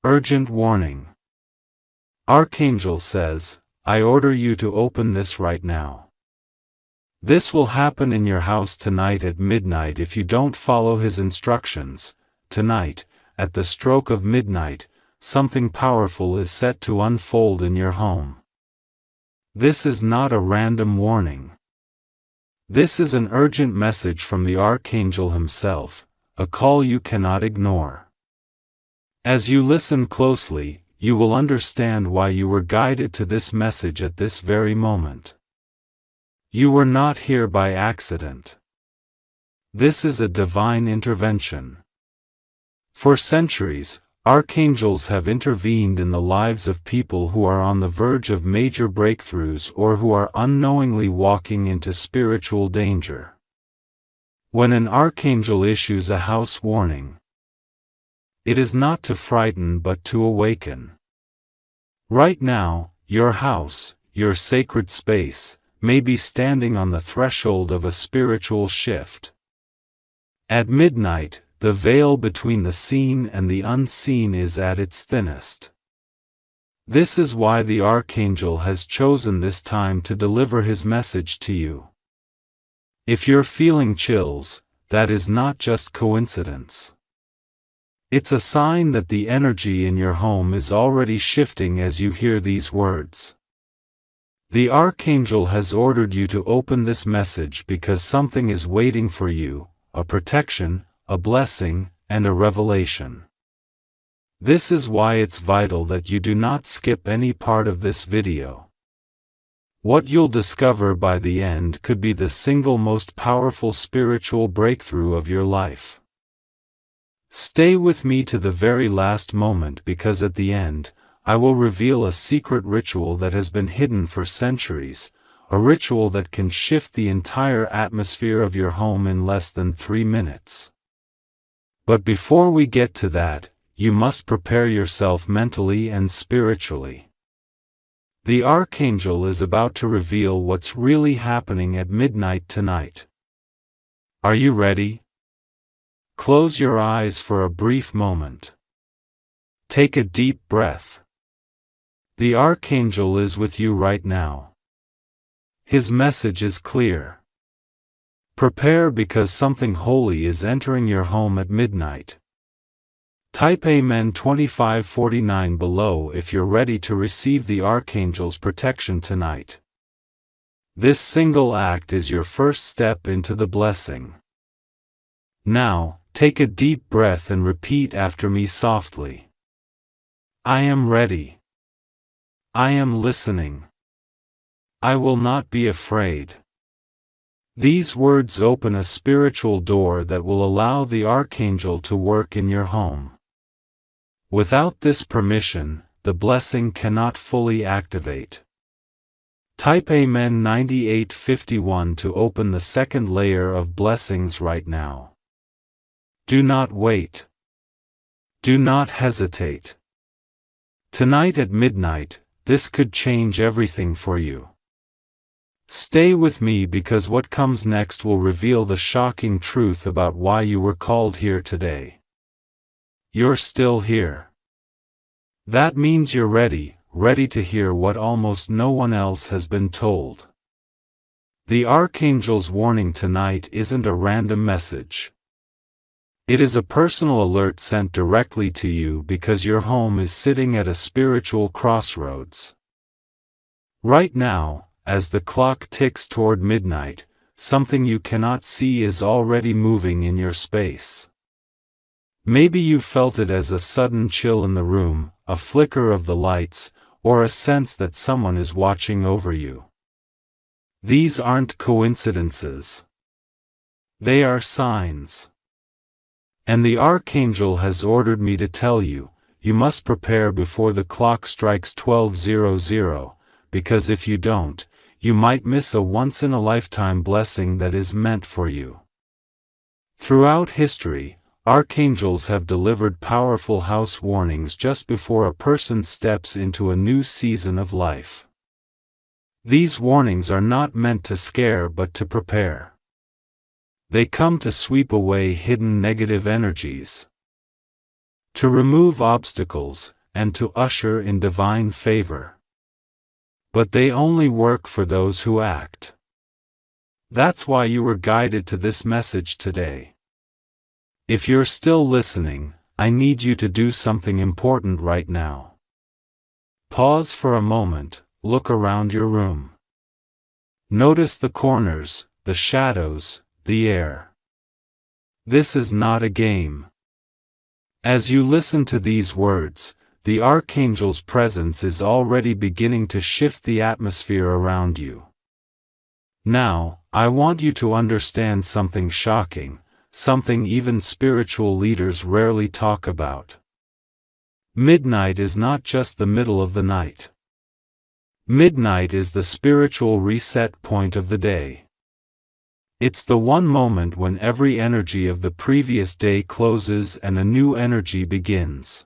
Urgent warning. Archangel says, I order you to open this right now. This will happen in your house tonight at midnight if you don't follow his instructions. Tonight, at the stroke of midnight, something powerful is set to unfold in your home. This is not a random warning. This is an urgent message from the Archangel himself, a call you cannot ignore. As you listen closely, you will understand why you were guided to this message at this very moment. You were not here by accident. This is a divine intervention. For centuries, archangels have intervened in the lives of people who are on the verge of major breakthroughs or who are unknowingly walking into spiritual danger. When an archangel issues a house warning, it is not to frighten but to awaken. Right now, your house, your sacred space, may be standing on the threshold of a spiritual shift. At midnight, the veil between the seen and the unseen is at its thinnest. This is why the Archangel has chosen this time to deliver his message to you. If you're feeling chills, that is not just coincidence. It's a sign that the energy in your home is already shifting as you hear these words. The Archangel has ordered you to open this message because something is waiting for you, a protection, a blessing, and a revelation. This is why it's vital that you do not skip any part of this video. What you'll discover by the end could be the single most powerful spiritual breakthrough of your life. Stay with me to the very last moment because at the end, I will reveal a secret ritual that has been hidden for centuries, a ritual that can shift the entire atmosphere of your home in less than 3 minutes. But before we get to that, you must prepare yourself mentally and spiritually. The Archangel is about to reveal what's really happening at midnight tonight. Are you ready? Close your eyes for a brief moment. Take a deep breath. The Archangel is with you right now. His message is clear. Prepare because something holy is entering your home at midnight. Type Amen 2549 below if you're ready to receive the Archangel's protection tonight. This single act is your first step into the blessing. Now, take a deep breath and repeat after me softly. I am ready. I am listening. I will not be afraid. These words open a spiritual door that will allow the Archangel to work in your home. Without this permission, the blessing cannot fully activate. Type Amen 9851 to open the second layer of blessings right now. Do not wait. Do not hesitate. Tonight at midnight, this could change everything for you. Stay with me because what comes next will reveal the shocking truth about why you were called here today. You're still here. That means you're ready to hear what almost no one else has been told. The Archangel's warning tonight isn't a random message. It is a personal alert sent directly to you because your home is sitting at a spiritual crossroads. Right now, as the clock ticks toward midnight, something you cannot see is already moving in your space. Maybe you felt it as a sudden chill in the room, a flicker of the lights, or a sense that someone is watching over you. These aren't coincidences. They are signs. And the Archangel has ordered me to tell you, you must prepare before the clock strikes 12:00, because if you don't, you might miss a once-in-a-lifetime blessing that is meant for you. Throughout history, archangels have delivered powerful house warnings just before a person steps into a new season of life. These warnings are not meant to scare but to prepare. They come to sweep away hidden negative energies, to remove obstacles, and to usher in divine favor. But they only work for those who act. That's why you were guided to this message today. If you're still listening, I need you to do something important right now. Pause for a moment, look around your room. Notice the corners, the shadows, the air. This is not a game. As you listen to these words, the Archangel's presence is already beginning to shift the atmosphere around you. Now, I want you to understand something shocking, something even spiritual leaders rarely talk about. Midnight is not just the middle of the night. Midnight is the spiritual reset point of the day. It's the one moment when every energy of the previous day closes and a new energy begins.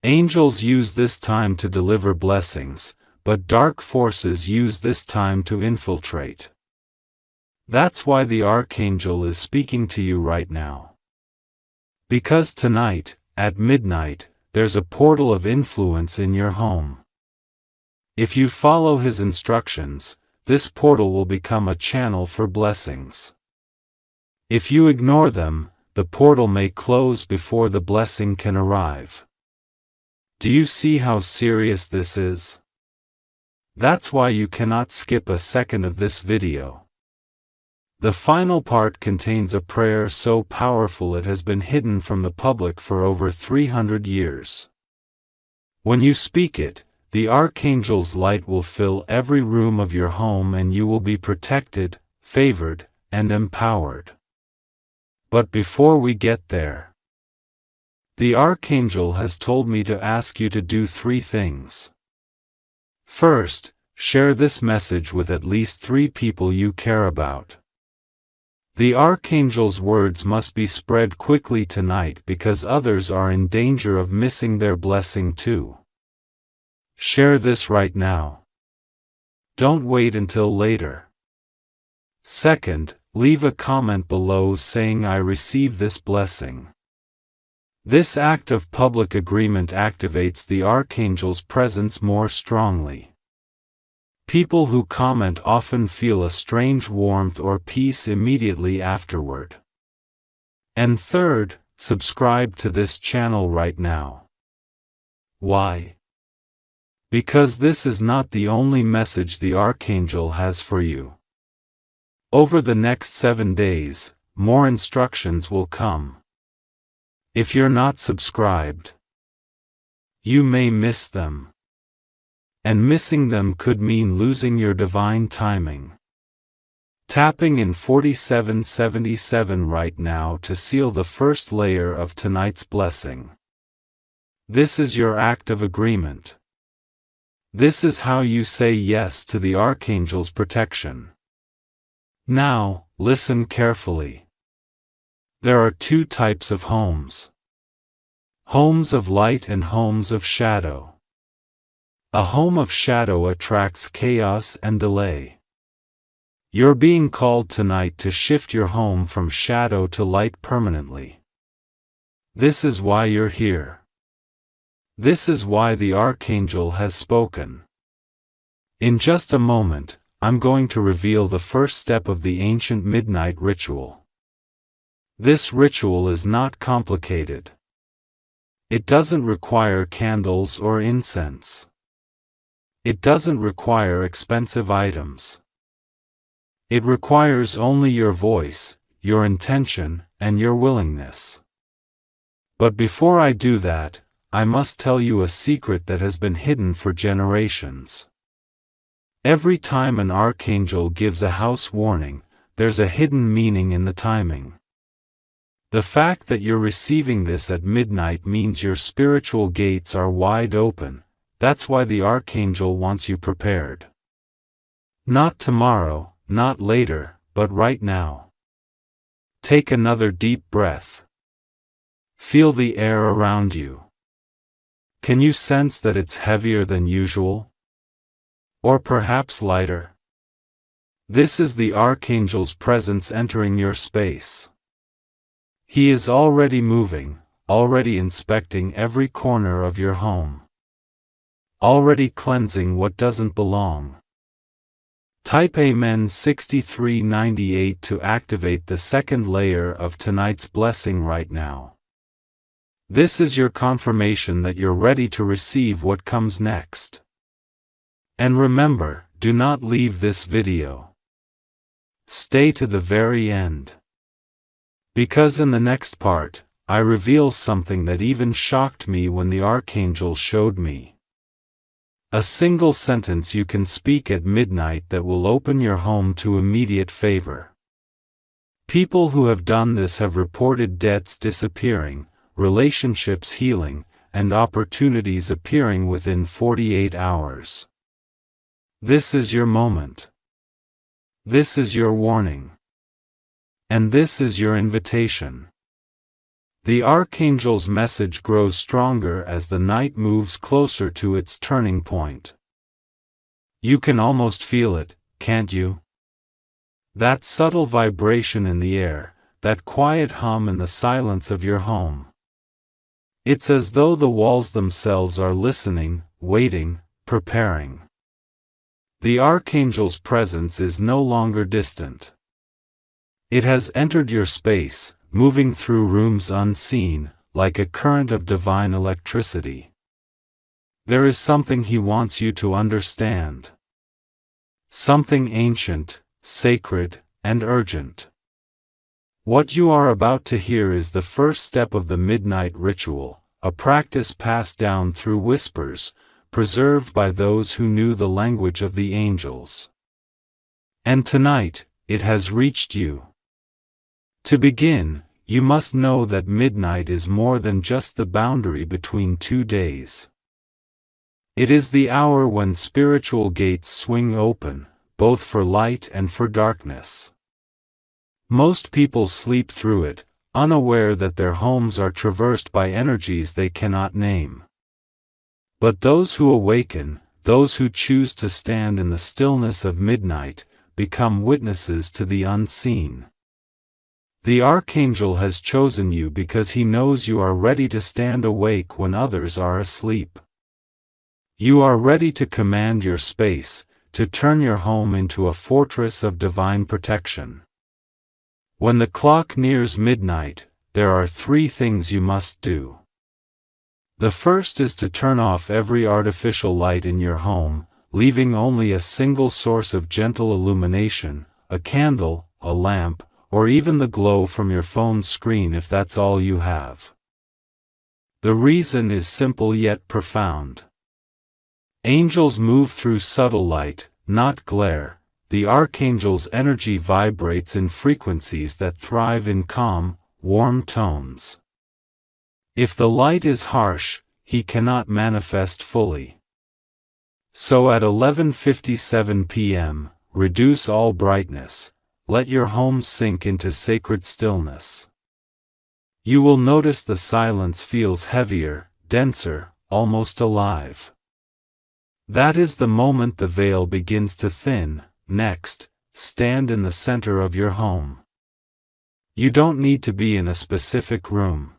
Angels use this time to deliver blessings, but dark forces use this time to infiltrate. That's why the Archangel is speaking to you right now. Because tonight, at midnight, there's a portal of influence in your home. If you follow his instructions, this portal will become a channel for blessings. If you ignore them, the portal may close before the blessing can arrive. Do you see how serious this is? That's why you cannot skip a second of this video. The final part contains a prayer so powerful it has been hidden from the public for over 300 years. When you speak it, the Archangel's light will fill every room of your home and you will be protected, favored, and empowered. But before we get there, the Archangel has told me to ask you to do 3 things. First, share this message with at least 3 people you care about. The Archangel's words must be spread quickly tonight because others are in danger of missing their blessing too. Share this right now. Don't wait until later. Second, leave a comment below saying I receive this blessing. This act of public agreement activates the Archangel's presence more strongly. People who comment often feel a strange warmth or peace immediately afterward. And third, subscribe to this channel right now. Why? Because this is not the only message the Archangel has for you. Over the next 7 days, more instructions will come. If you're not subscribed, you may miss them. And missing them could mean losing your divine timing. Tapping in 4777 right now to seal the first layer of tonight's blessing. This is your act of agreement. This is how you say yes to the Archangel's protection. Now, listen carefully. There are 2 types of homes. Homes of light and homes of shadow. A home of shadow attracts chaos and delay. You're being called tonight to shift your home from shadow to light permanently. This is why you're here. This is why the Archangel has spoken. In just a moment, I'm going to reveal the first step of the ancient midnight ritual. This ritual is not complicated. It doesn't require candles or incense. It doesn't require expensive items. It requires only your voice, your intention, and your willingness. But before I do that, I must tell you a secret that has been hidden for generations. Every time an Archangel gives a house warning, there's a hidden meaning in the timing. The fact that you're receiving this at midnight means your spiritual gates are wide open. That's why the Archangel wants you prepared. Not tomorrow, not later, but right now. Take another deep breath. Feel the air around you. Can you sense that it's heavier than usual? Or perhaps lighter? This is the Archangel's presence entering your space. He is already moving, already inspecting every corner of your home, already cleansing what doesn't belong. Type Amen 6398 to activate the second layer of tonight's blessing right now. This is your confirmation that you're ready to receive what comes next. And remember, do not leave this video. Stay to the very end. Because in the next part, I reveal something that even shocked me when the Archangel showed me. A single sentence you can speak at midnight that will open your home to immediate favor. People who have done this have reported debts disappearing, relationships healing, and opportunities appearing within 48 hours. This is your moment. This is your warning. And this is your invitation. The Archangel's message grows stronger as the night moves closer to its turning point. You can almost feel it, can't you? That subtle vibration in the air, that quiet hum in the silence of your home. It's as though the walls themselves are listening, waiting, preparing. The Archangel's presence is no longer distant. It has entered your space, moving through rooms unseen, like a current of divine electricity. There is something he wants you to understand. Something ancient, sacred, and urgent. What you are about to hear is the first step of the midnight ritual, a practice passed down through whispers, preserved by those who knew the language of the angels. And tonight, it has reached you. To begin, you must know that midnight is more than just the boundary between 2 days. It is the hour when spiritual gates swing open, both for light and for darkness. Most people sleep through it, unaware that their homes are traversed by energies they cannot name. But those who awaken, those who choose to stand in the stillness of midnight, become witnesses to the unseen. The Archangel has chosen you because he knows you are ready to stand awake when others are asleep. You are ready to command your space, to turn your home into a fortress of divine protection. When the clock nears midnight, there are 3 things you must do. The first is to turn off every artificial light in your home, leaving only a single source of gentle illumination, a candle, a lamp, or even the glow from your phone's screen if that's all you have. The reason is simple yet profound. Angels move through subtle light, not glare. The Archangel's energy vibrates in frequencies that thrive in calm, warm tones. If the light is harsh, he cannot manifest fully. So at 11:57 p.m., reduce all brightness. Let your home sink into sacred stillness. You will notice the silence feels heavier, denser, almost alive. That is the moment the veil begins to thin. Next, stand in the center of your home. You don't need to be in a specific room.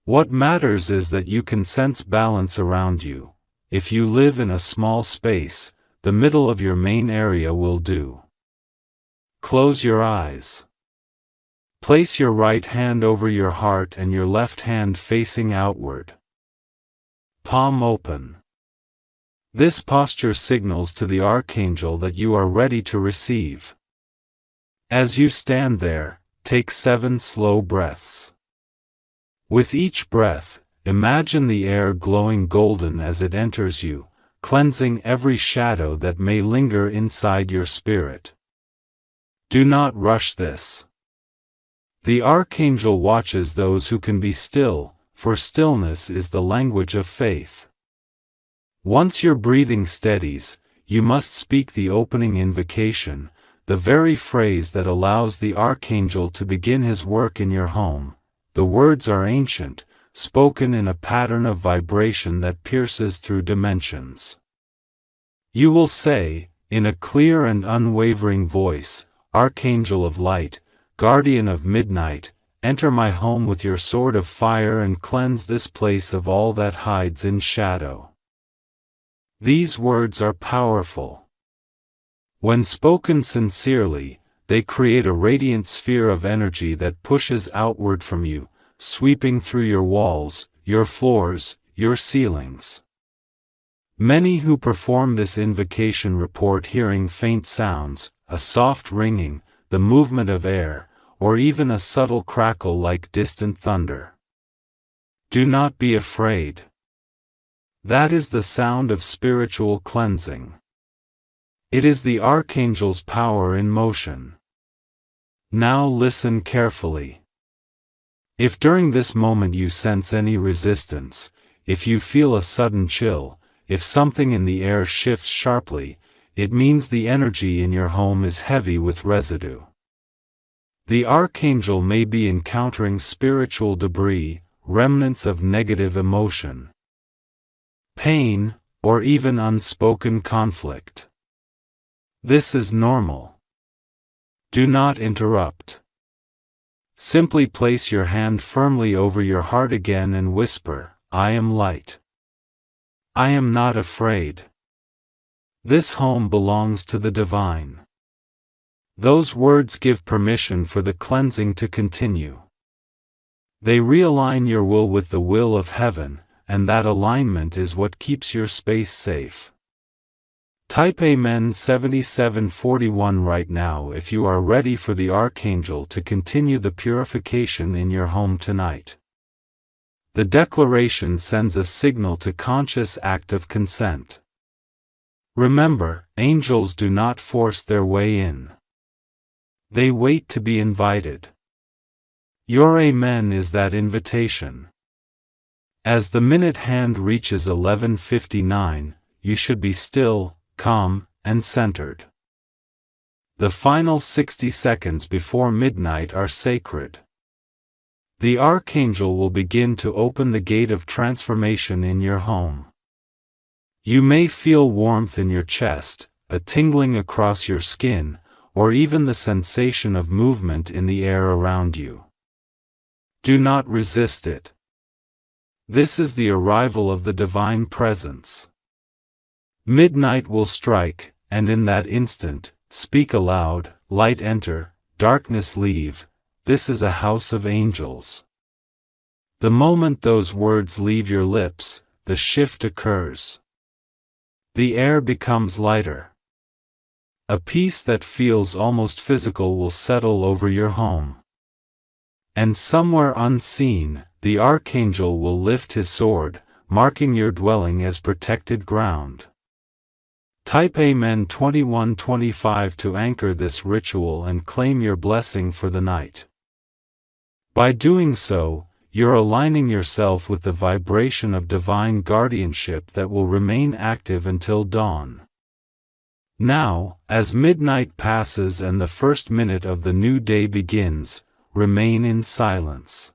What matters is that you can sense balance around you. If you live in a small space, the middle of your main area will do. Close your eyes. Place your right hand over your heart and your left hand facing outward. Palm open. This posture signals to the Archangel that you are ready to receive. As you stand there, take 7 slow breaths. With each breath, imagine the air glowing golden as it enters you, cleansing every shadow that may linger inside your spirit. Do not rush this. The Archangel watches those who can be still, for stillness is the language of faith. Once your breathing steadies, you must speak the opening invocation, the very phrase that allows the Archangel to begin his work in your home. The words are ancient, spoken in a pattern of vibration that pierces through dimensions. You will say, in a clear and unwavering voice, Archangel of light, guardian of midnight, enter my home with your sword of fire and cleanse this place of all that hides in shadow. These words are powerful. When spoken sincerely, they create a radiant sphere of energy that pushes outward from you, sweeping through your walls, your floors, your ceilings. Many who perform this invocation report hearing faint sounds, a soft ringing, the movement of air, or even a subtle crackle like distant thunder. Do not be afraid. That is the sound of spiritual cleansing. It is the Archangel's power in motion. Now listen carefully. If during this moment you sense any resistance, if you feel a sudden chill, if something in the air shifts sharply, it means the energy in your home is heavy with residue. The Archangel may be encountering spiritual debris, remnants of negative emotion, pain, or even unspoken conflict. This is normal. Do not interrupt. Simply place your hand firmly over your heart again and whisper, "I am light. I am not afraid. This home belongs to the divine." Those words give permission for the cleansing to continue. They realign your will with the will of heaven, and that alignment is what keeps your space safe. Type Amen 7741 right now if you are ready for the Archangel to continue the purification in your home tonight. The declaration sends a signal to conscious act of consent. Remember, angels do not force their way in. They wait to be invited. Your Amen is that invitation. As the minute hand reaches 11:59, you should be still, calm, and centered. The final 60 seconds before midnight are sacred. The Archangel will begin to open the gate of transformation in your home. You may feel warmth in your chest, a tingling across your skin, or even the sensation of movement in the air around you. Do not resist it. This is the arrival of the divine presence. Midnight will strike, and in that instant, speak aloud, light enter, darkness leave, this is a house of angels. The moment those words leave your lips, the shift occurs. The air becomes lighter. A peace that feels almost physical will settle over your home. And somewhere unseen, the Archangel will lift his sword, marking your dwelling as protected ground. Type Amen 2125 to anchor this ritual and claim your blessing for the night. By doing so, you're aligning yourself with the vibration of divine guardianship that will remain active until dawn. Now, as midnight passes and the first minute of the new day begins, remain in silence.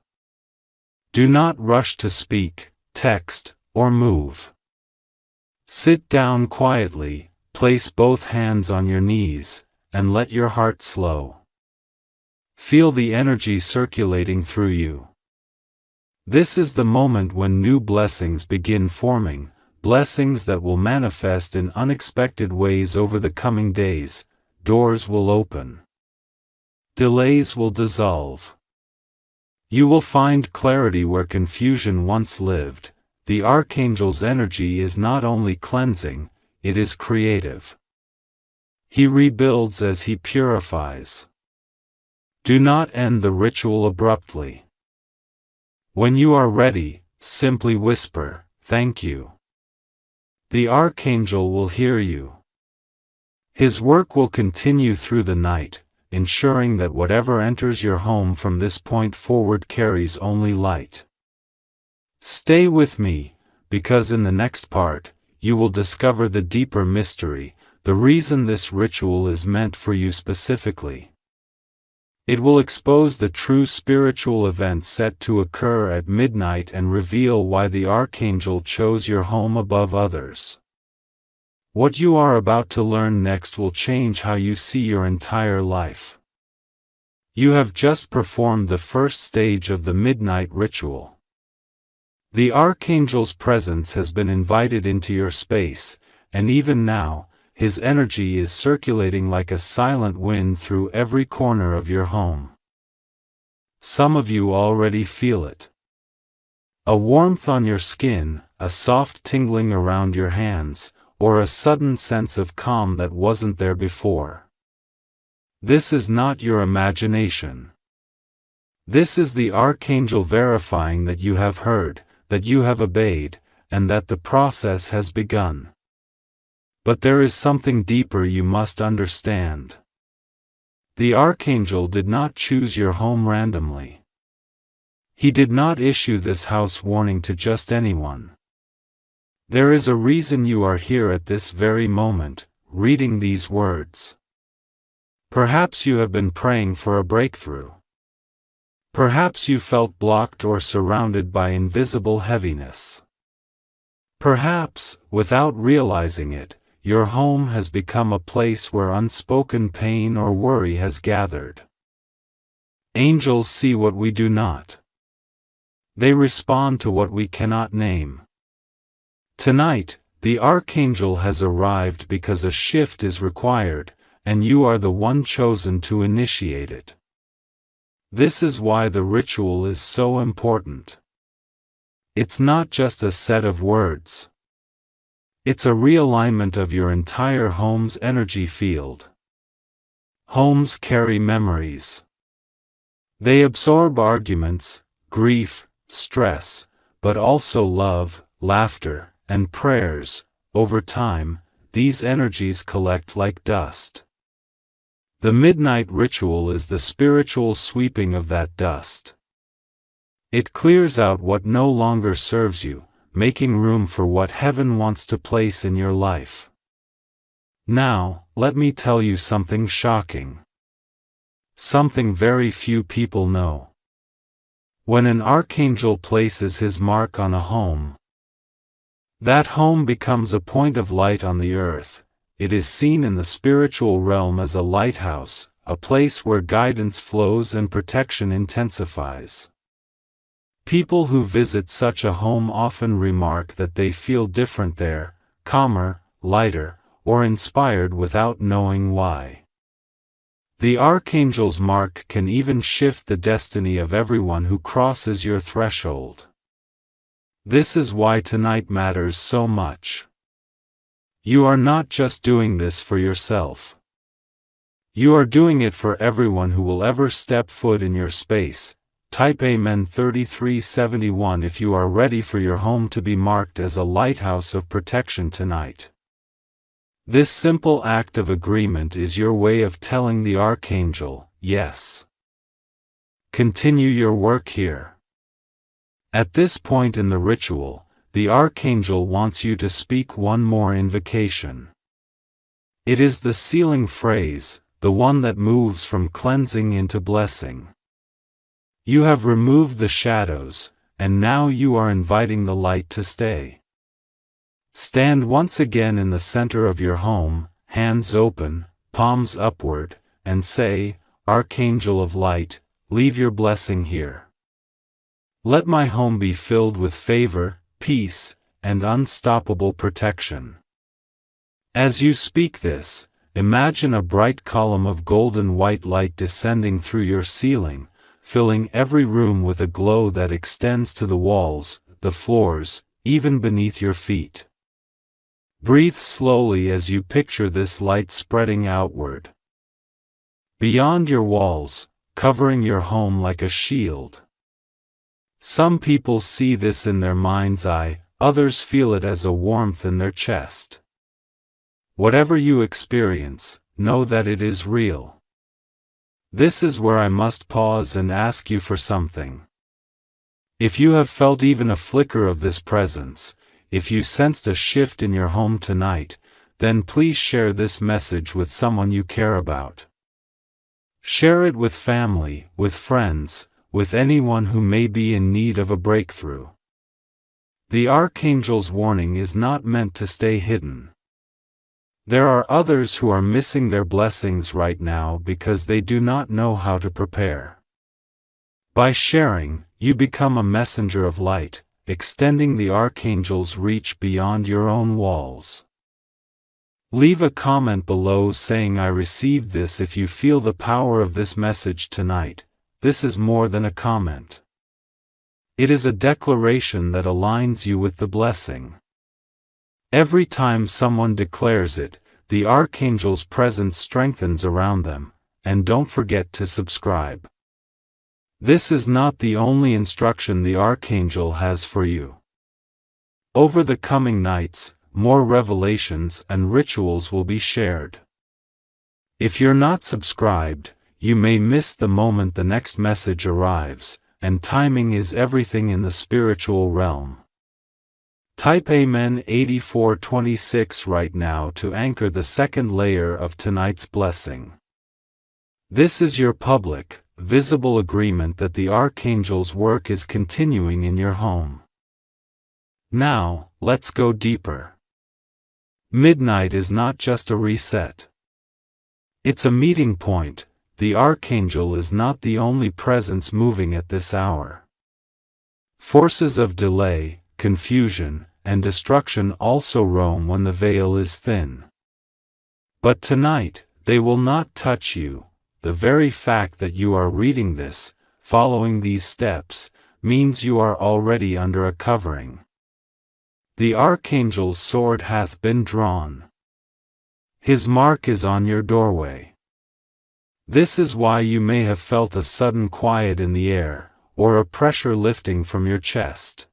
Do not rush to speak, text, or move. Sit down quietly, place both hands on your knees, and let your heart slow. Feel the energy circulating through you. This is the moment when new blessings begin forming, blessings that will manifest in unexpected ways over the coming days. Doors will open. Delays will dissolve. You will find clarity where confusion once lived. The Archangel's energy is not only cleansing, it is creative. He rebuilds as he purifies. Do not end the ritual abruptly. When you are ready, simply whisper, "Thank you." The Archangel will hear you. His work will continue through the night, ensuring that whatever enters your home from this point forward carries only light. Stay with me, because in the next part, you will discover the deeper mystery, the reason this ritual is meant for you specifically. It will expose the true spiritual event set to occur at midnight and reveal why the Archangel chose your home above others. What you are about to learn next will change how you see your entire life. You have just performed the first stage of the midnight ritual. The Archangel's presence has been invited into your space, and even now, his energy is circulating like a silent wind through every corner of your home. Some of you already feel it. A warmth on your skin, a soft tingling around your hands, or a sudden sense of calm that wasn't there before. This is not your imagination. This is the Archangel verifying that you have heard, that you have obeyed, and that the process has begun. But there is something deeper you must understand. The Archangel did not choose your home randomly. He did not issue this house warning to just anyone. There is a reason you are here at this very moment, reading these words. Perhaps you have been praying for a breakthrough. Perhaps you felt blocked or surrounded by invisible heaviness. Perhaps, without realizing it, your home has become a place where unspoken pain or worry has gathered. Angels see what we do not. They respond to what we cannot name. Tonight, the Archangel has arrived because a shift is required, and you are the one chosen to initiate it. This is why the ritual is so important. It's not just a set of words. It's a realignment of your entire home's energy field. Homes carry memories. They absorb arguments, grief, stress, but also love, laughter, and prayers. Over time, these energies collect like dust. The midnight ritual is the spiritual sweeping of that dust. It clears out what no longer serves you, making room for what heaven wants to place in your life. Now, let me tell you something shocking. Something very few people know. When an archangel places his mark on a home, that home becomes a point of light on the earth. It is seen in the spiritual realm as a lighthouse, a place where guidance flows and protection intensifies. People who visit such a home often remark that they feel different there, calmer, lighter, or inspired without knowing why. The Archangel's mark can even shift the destiny of everyone who crosses your threshold. This is why tonight matters so much. You are not just doing this for yourself. You are doing it for everyone who will ever step foot in your space. Type Amen 3371 if you are ready for your home to be marked as a lighthouse of protection tonight. This simple act of agreement is your way of telling the Archangel, yes. Continue your work here. At this point in the ritual, the Archangel wants you to speak one more invocation. It is the sealing phrase, the one that moves from cleansing into blessing. You have removed the shadows, and now you are inviting the light to stay. Stand once again in the center of your home, hands open, palms upward, and say, Archangel of Light, leave your blessing here. Let my home be filled with favor, peace, and unstoppable protection. As you speak this, imagine a bright column of golden white light descending through your ceiling, filling every room with a glow that extends to the walls, the floors, even beneath your feet. Breathe slowly as you picture this light spreading outward. Beyond your walls, covering your home like a shield. Some people see this in their mind's eye, others feel it as a warmth in their chest. Whatever you experience, know that it is real. This is where I must pause and ask you for something. If you have felt even a flicker of this presence, if you sensed a shift in your home tonight, then please share this message with someone you care about. Share it with family, with friends, with anyone who may be in need of a breakthrough. The Archangel's warning is not meant to stay hidden. There are others who are missing their blessings right now because they do not know how to prepare. By sharing, you become a messenger of light, extending the Archangel's reach beyond your own walls. Leave a comment below saying I received this if you feel the power of this message tonight. This is more than a comment. It is a declaration that aligns you with the blessing. Every time someone declares it, the Archangel's presence strengthens around them, and don't forget to subscribe. This is not the only instruction the Archangel has for you. Over the coming nights, more revelations and rituals will be shared. If you're not subscribed, you may miss the moment the next message arrives, and timing is everything in the spiritual realm. Type Amen 8426 right now to anchor the second layer of tonight's blessing. This is your public, visible agreement that the Archangel's work is continuing in your home. Now, let's go deeper. Midnight is not just a reset. It's a meeting point. The Archangel is not the only presence moving at this hour. Forces of delay, confusion, and destruction also roam when the veil is thin. But tonight, they will not touch you. The very fact that you are reading this, following these steps, means you are already under a covering. The Archangel's sword hath been drawn. His mark is on your doorway. This is why you may have felt a sudden quiet in the air, or a pressure lifting from your chest.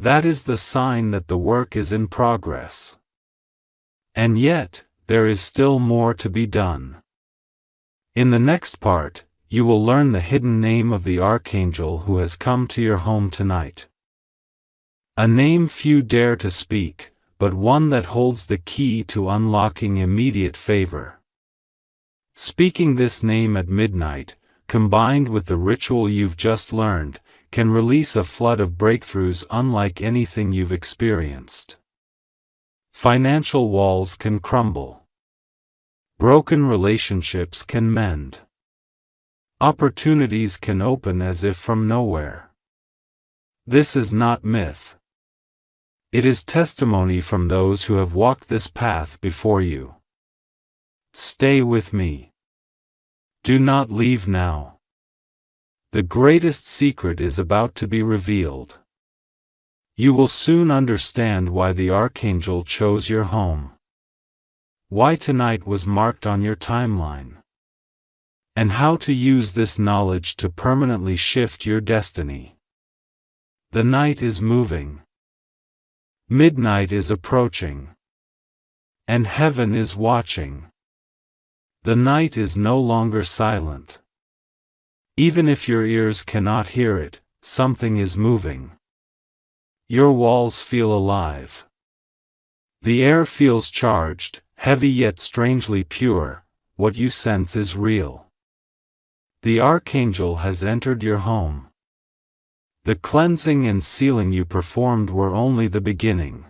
That is the sign that the work is in progress. And yet, there is still more to be done. In the next part, you will learn the hidden name of the Archangel who has come to your home tonight. A name few dare to speak, but one that holds the key to unlocking immediate favor. Speaking this name at midnight, combined with the ritual you've just learned, can release a flood of breakthroughs unlike anything you've experienced. Financial walls can crumble. Broken relationships can mend. Opportunities can open as if from nowhere. This is not myth. It is testimony from those who have walked this path before you. Stay with me. Do not leave now. The greatest secret is about to be revealed. You will soon understand why the Archangel chose your home. Why tonight was marked on your timeline. And how to use this knowledge to permanently shift your destiny. The night is moving. Midnight is approaching. And heaven is watching. The night is no longer silent. Even if your ears cannot hear it, something is moving. Your walls feel alive. The air feels charged, heavy yet strangely pure. What you sense is real. The Archangel has entered your home. The cleansing and sealing you performed were only the beginning.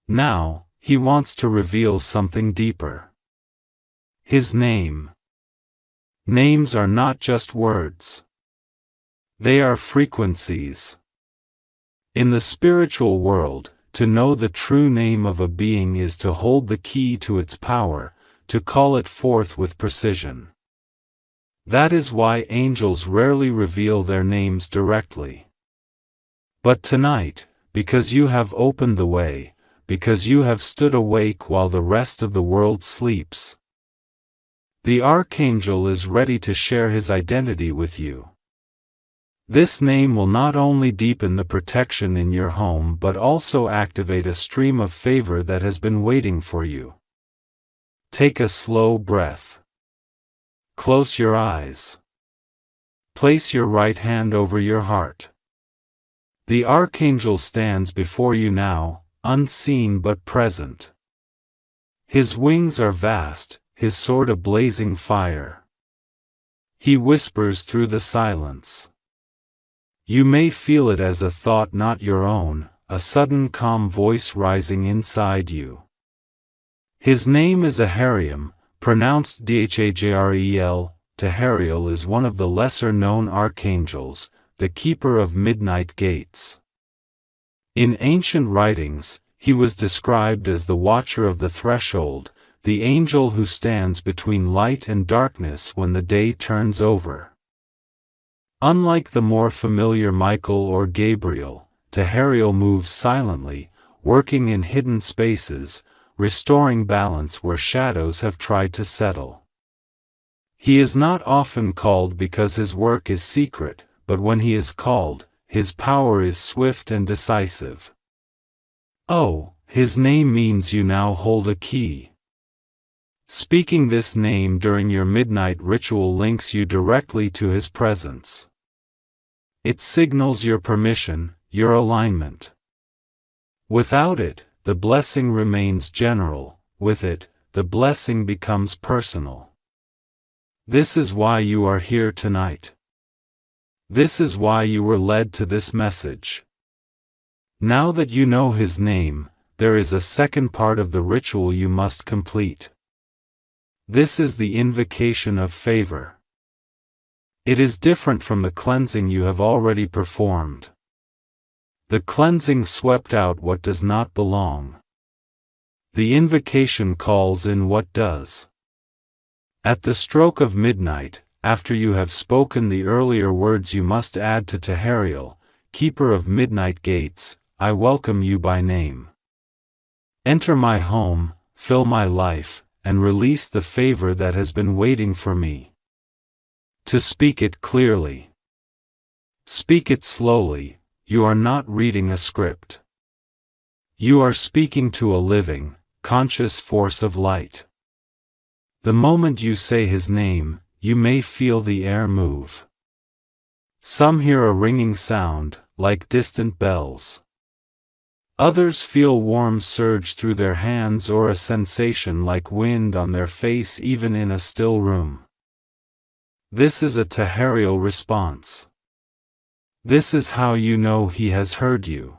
Now, he wants to reveal something deeper. His name. Names are not just words. They are frequencies. In the spiritual world, to know the true name of a being is to hold the key to its power, to call it forth with precision. That is why angels rarely reveal their names directly. But tonight, because you have opened the way, because you have stood awake while the rest of the world sleeps, the Archangel is ready to share his identity with you. This name will not only deepen the protection in your home but also activate a stream of favor that has been waiting for you. Take a slow breath. Close your eyes. Place your right hand over your heart. The Archangel stands before you now, unseen but present. His wings are vast, his sword a blazing fire. He whispers through the silence. You may feel it as a thought not your own, a sudden calm voice rising inside you. His name is Ahariel, pronounced Dhajrel. Tahariel is one of the lesser-known archangels, the keeper of midnight gates. In ancient writings, he was described as the watcher of the threshold, the angel who stands between light and darkness when the day turns over. Unlike the more familiar Michael or Gabriel, Tahariel moves silently, working in hidden spaces, restoring balance where shadows have tried to settle. He is not often called because his work is secret, but when he is called, his power is swift and decisive. Oh, his name means you now hold a key. Speaking this name during your midnight ritual links you directly to his presence. It signals your permission, your alignment. Without it, the blessing remains general; with it, the blessing becomes personal. This is why you are here tonight. This is why you were led to this message. Now that you know his name, there is a second part of the ritual you must complete. This is the invocation of favor. It is different from the cleansing you have already performed. The cleansing swept out what does not belong. The invocation calls in what does. At the stroke of midnight, after you have spoken the earlier words, you must add to Tahariel, keeper of midnight gates, I welcome you by name. Enter my home, fill my life, and release the favor that has been waiting for me. To speak it clearly. Speak it slowly. You are not reading a script. You are speaking to a living, conscious force of light. The moment you say his name, you may feel the air move. Some hear a ringing sound, like distant bells. Others feel warm surge through their hands or a sensation like wind on their face even in a still room. This is a Tahariel response. This is how you know he has heard you.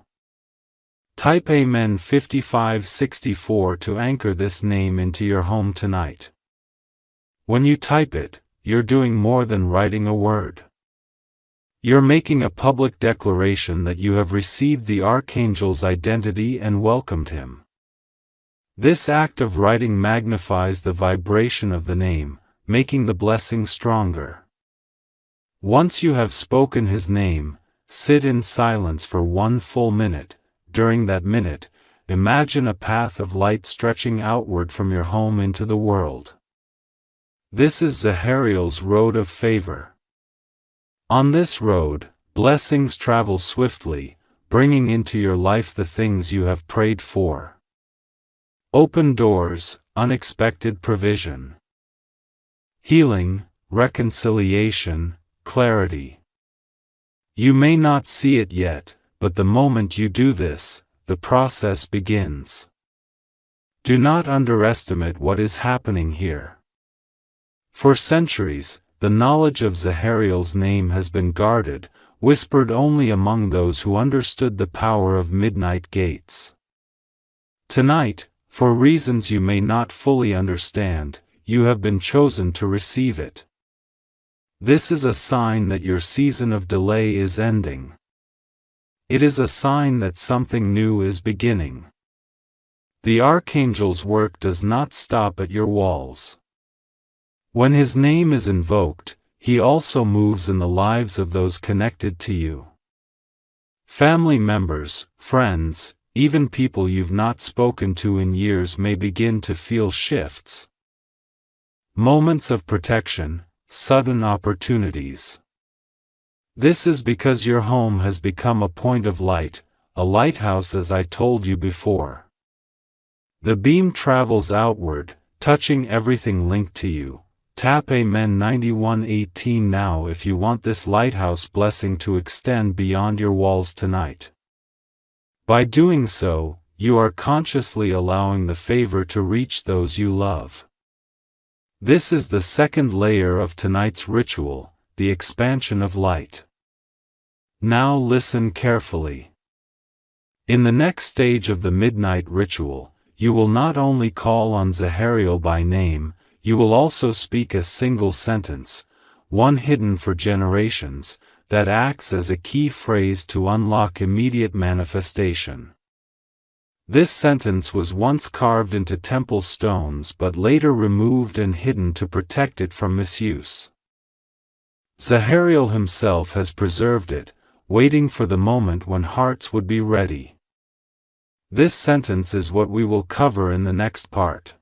Type Amen 5564 to anchor this name into your home tonight. When you type it, you're doing more than writing a word. You're making a public declaration that you have received the Archangel's identity and welcomed him. This act of writing magnifies the vibration of the name, making the blessing stronger. Once you have spoken his name, sit in silence for 1 full minute. During that minute, imagine a path of light stretching outward from your home into the world. This is Zahariel's road of favor. On this road, blessings travel swiftly, bringing into your life the things you have prayed for. Open doors, unexpected provision. Healing, reconciliation, clarity. You may not see it yet, but the moment you do this, the process begins. Do not underestimate what is happening here. For centuries, the knowledge of Zahariel's name has been guarded, whispered only among those who understood the power of midnight gates. Tonight, for reasons you may not fully understand, you have been chosen to receive it. This is a sign that your season of delay is ending. It is a sign that something new is beginning. The Archangel's work does not stop at your walls. When his name is invoked, he also moves in the lives of those connected to you. Family members, friends, even people you've not spoken to in years may begin to feel shifts. Moments of protection, sudden opportunities. This is because your home has become a point of light, a lighthouse as I told you before. The beam travels outward, touching everything linked to you. Tap Amen 9118 now if you want this lighthouse blessing to extend beyond your walls tonight. By doing so, you are consciously allowing the favor to reach those you love. This is the second layer of tonight's ritual, the expansion of light. Now listen carefully. In the next stage of the midnight ritual, you will not only call on Zahariel by name, you will also speak a single sentence, one hidden for generations, that acts as a key phrase to unlock immediate manifestation. This sentence was once carved into temple stones but later removed and hidden to protect it from misuse. Zahariel himself has preserved it, waiting for the moment when hearts would be ready. This sentence is what we will cover in the next part.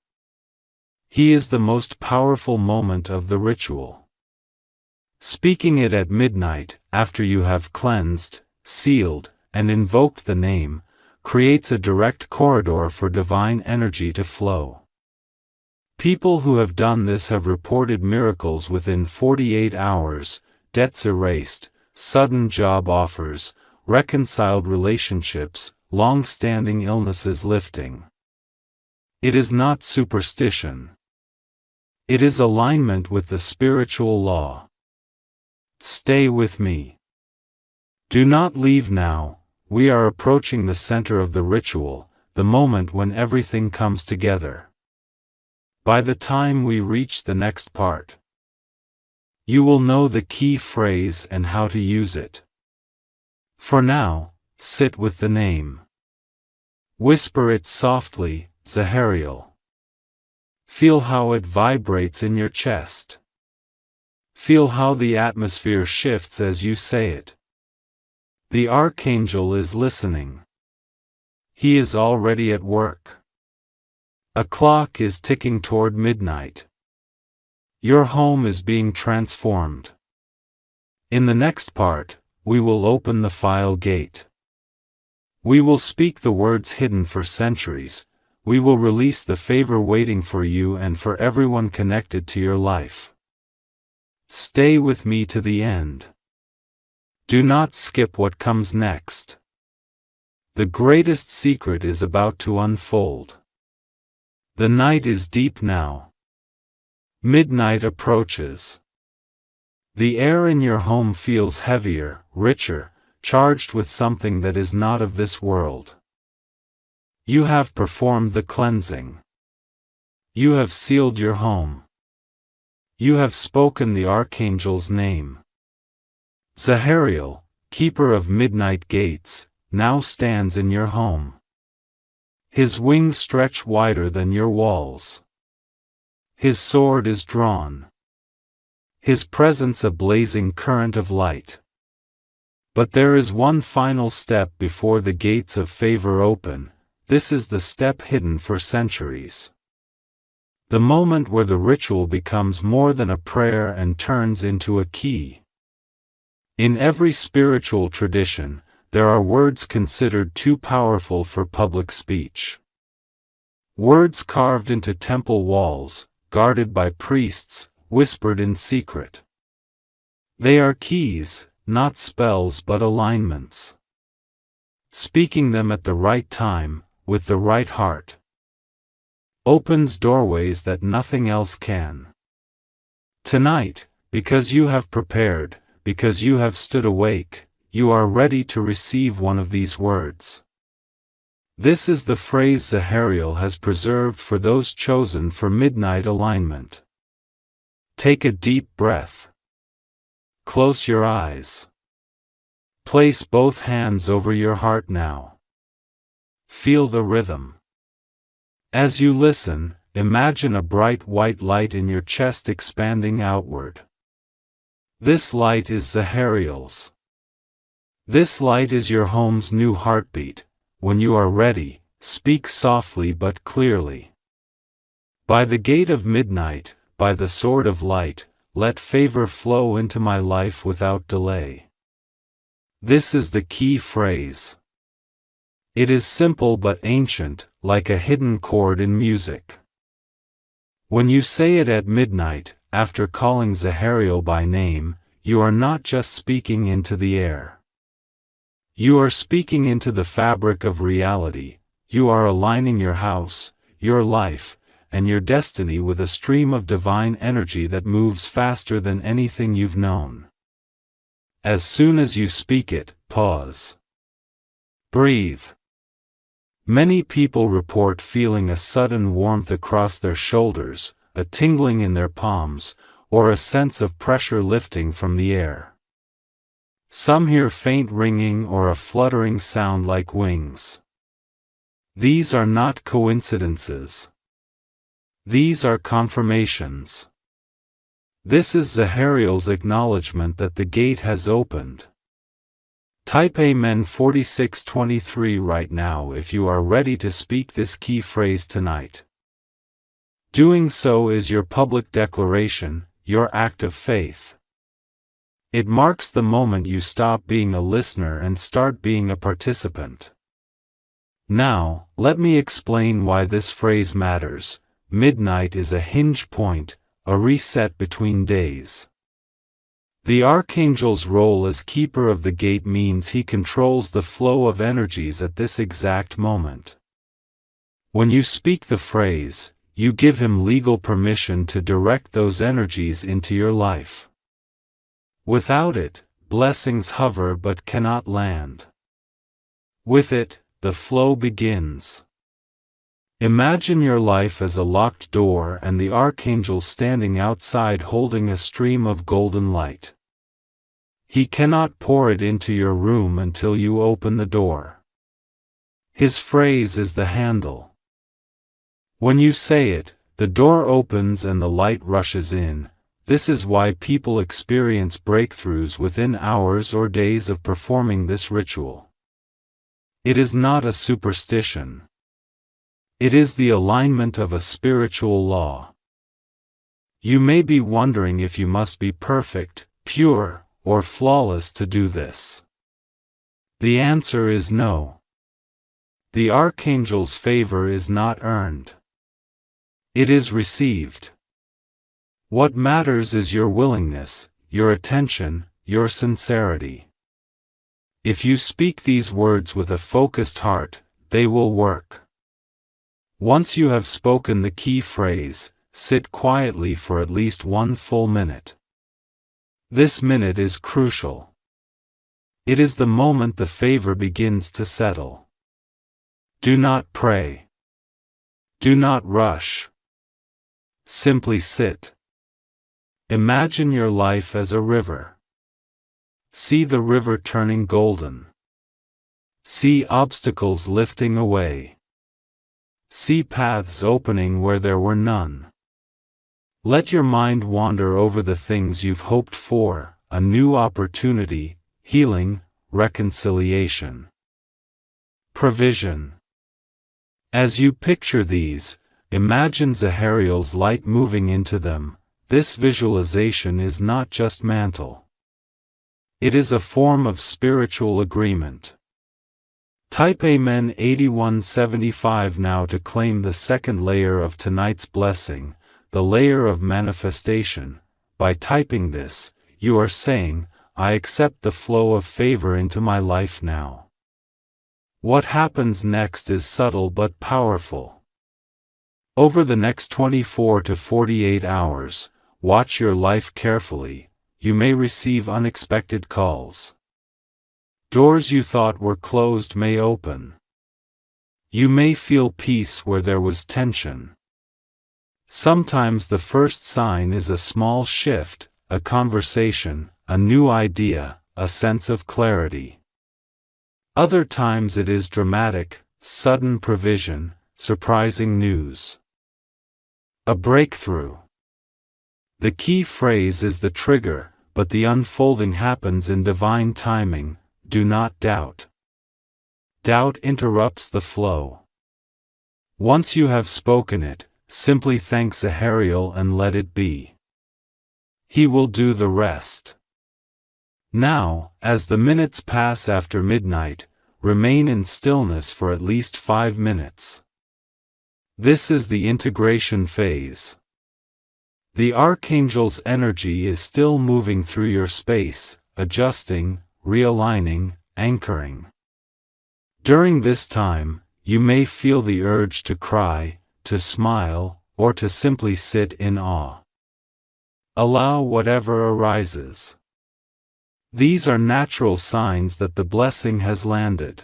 He is the most powerful moment of the ritual. Speaking it at midnight, after you have cleansed, sealed, and invoked the name, creates a direct corridor for divine energy to flow. People who have done this have reported miracles within 48 hours, debts erased, sudden job offers, reconciled relationships, long-standing illnesses lifting. It is not superstition. It is alignment with the spiritual law. Stay with me. Do not leave now. We are approaching the center of the ritual, the moment when everything comes together. By the time we reach the next part, you will know the key phrase and how to use it. For now, sit with the name. Whisper it softly, Zahariel. Feel how it vibrates in your chest. Feel how the atmosphere shifts as you say it. The Archangel is listening. He is already at work. A clock is ticking toward midnight. Your home is being transformed. In the next part, we will open the file gate. We will speak the words hidden for centuries. We will release the favor waiting for you and for everyone connected to your life. Stay with me to the end. Do not skip what comes next. The greatest secret is about to unfold. The night is deep now. Midnight approaches. The air in your home feels heavier, richer, charged with something that is not of this world. You have performed the cleansing. You have sealed your home. You have spoken the Archangel's name. Zahariel, keeper of midnight gates, now stands in your home. His wings stretch wider than your walls. His sword is drawn. His presence a blazing current of light. But there is one final step before the gates of favor open. This is the step hidden for centuries. The moment where the ritual becomes more than a prayer and turns into a key. In every spiritual tradition, there are words considered too powerful for public speech. Words carved into temple walls, guarded by priests, whispered in secret. They are keys, not spells but alignments. Speaking them at the right time, with the right heart, opens doorways that nothing else can. Tonight, because you have prepared, because you have stood awake, you are ready to receive one of these words. This is the phrase Zahariel has preserved for those chosen for midnight alignment. Take a deep breath. Close your eyes. Place both hands over your heart now. Feel the rhythm. As you listen, imagine a bright white light in your chest expanding outward. This light is Zahariel's. This light is your home's new heartbeat. When you are ready, speak softly but clearly. By the gate of midnight, by the sword of light, let favor flow into my life without delay. This is the key phrase. It is simple but ancient, like a hidden chord in music. When you say it at midnight, after calling Zahariel by name, you are not just speaking into the air. You are speaking into the fabric of reality. You are aligning your house, your life, and your destiny with a stream of divine energy that moves faster than anything you've known. As soon as you speak it, pause. Breathe. Many people report feeling a sudden warmth across their shoulders, a tingling in their palms, or a sense of pressure lifting from the air. Some hear faint ringing or a fluttering sound like wings. These are not coincidences. These are confirmations. This is Zahariel's acknowledgement that the gate has opened. Type Amen 4623 right now if you are ready to speak this key phrase tonight. Doing so is your public declaration, your act of faith. It marks the moment you stop being a listener and start being a participant. Now, let me explain why this phrase matters. Midnight is a hinge point, a reset between days. The Archangel's role as keeper of the gate means he controls the flow of energies at this exact moment. When you speak the phrase, you give him legal permission to direct those energies into your life. Without it, blessings hover but cannot land. With it, the flow begins. Imagine your life as a locked door and the Archangel standing outside holding a stream of golden light. He cannot pour it into your room until you open the door. His phrase is the handle. When you say it, the door opens and the light rushes in. This is why people experience breakthroughs within hours or days of performing this ritual. It is not a superstition. It is the alignment of a spiritual law. You may be wondering if you must be perfect, pure, or flawless to do this. The answer is no. The Archangel's favor is not earned. It is received. What matters is your willingness, your attention, your sincerity. If you speak these words with a focused heart, they will work. Once you have spoken the key phrase, sit quietly for at least 1 full minute. This minute is crucial. It is the moment the favor begins to settle. Do not pray. Do not rush. Simply sit. Imagine your life as a river. See the river turning golden. See obstacles lifting away. See paths opening where there were none. Let your mind wander over the things you've hoped for, a new opportunity, healing, reconciliation, provision. As you picture these, imagine Zahariel's light moving into them. This visualization is not just mental. It is a form of spiritual agreement. Type Amen 8175 now to claim the second layer of tonight's blessing, the layer of manifestation. By typing this, you are saying, I accept the flow of favor into my life now. What happens next is subtle but powerful. Over the next 24 to 48 hours, watch your life carefully. You may receive unexpected calls. Doors you thought were closed may open. You may feel peace where there was tension. Sometimes the first sign is a small shift, a conversation, a new idea, a sense of clarity. Other times it is dramatic, sudden provision, surprising news. A breakthrough. The key phrase is the trigger, but the unfolding happens in divine timing. Do not doubt. Doubt interrupts the flow. Once you have spoken it, simply thank Zahariel and let it be. He will do the rest. Now, as the minutes pass after midnight, remain in stillness for at least 5 minutes. This is the integration phase. The Archangel's energy is still moving through your space, adjusting, realigning, anchoring. During this time, you may feel the urge to cry, to smile, or to simply sit in awe. Allow whatever arises. These are natural signs that the blessing has landed.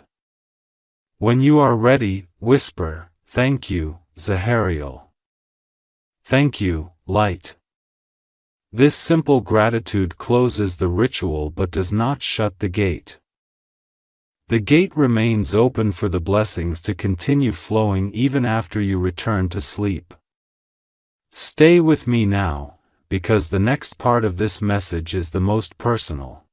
When you are ready, Whisper, "Thank you, Zahariel. Thank you, light." This simple gratitude closes the ritual but does not shut the gate. The gate remains open for the blessings to continue flowing even after you return to sleep. Stay with me now, because the next part of this message is the most personal.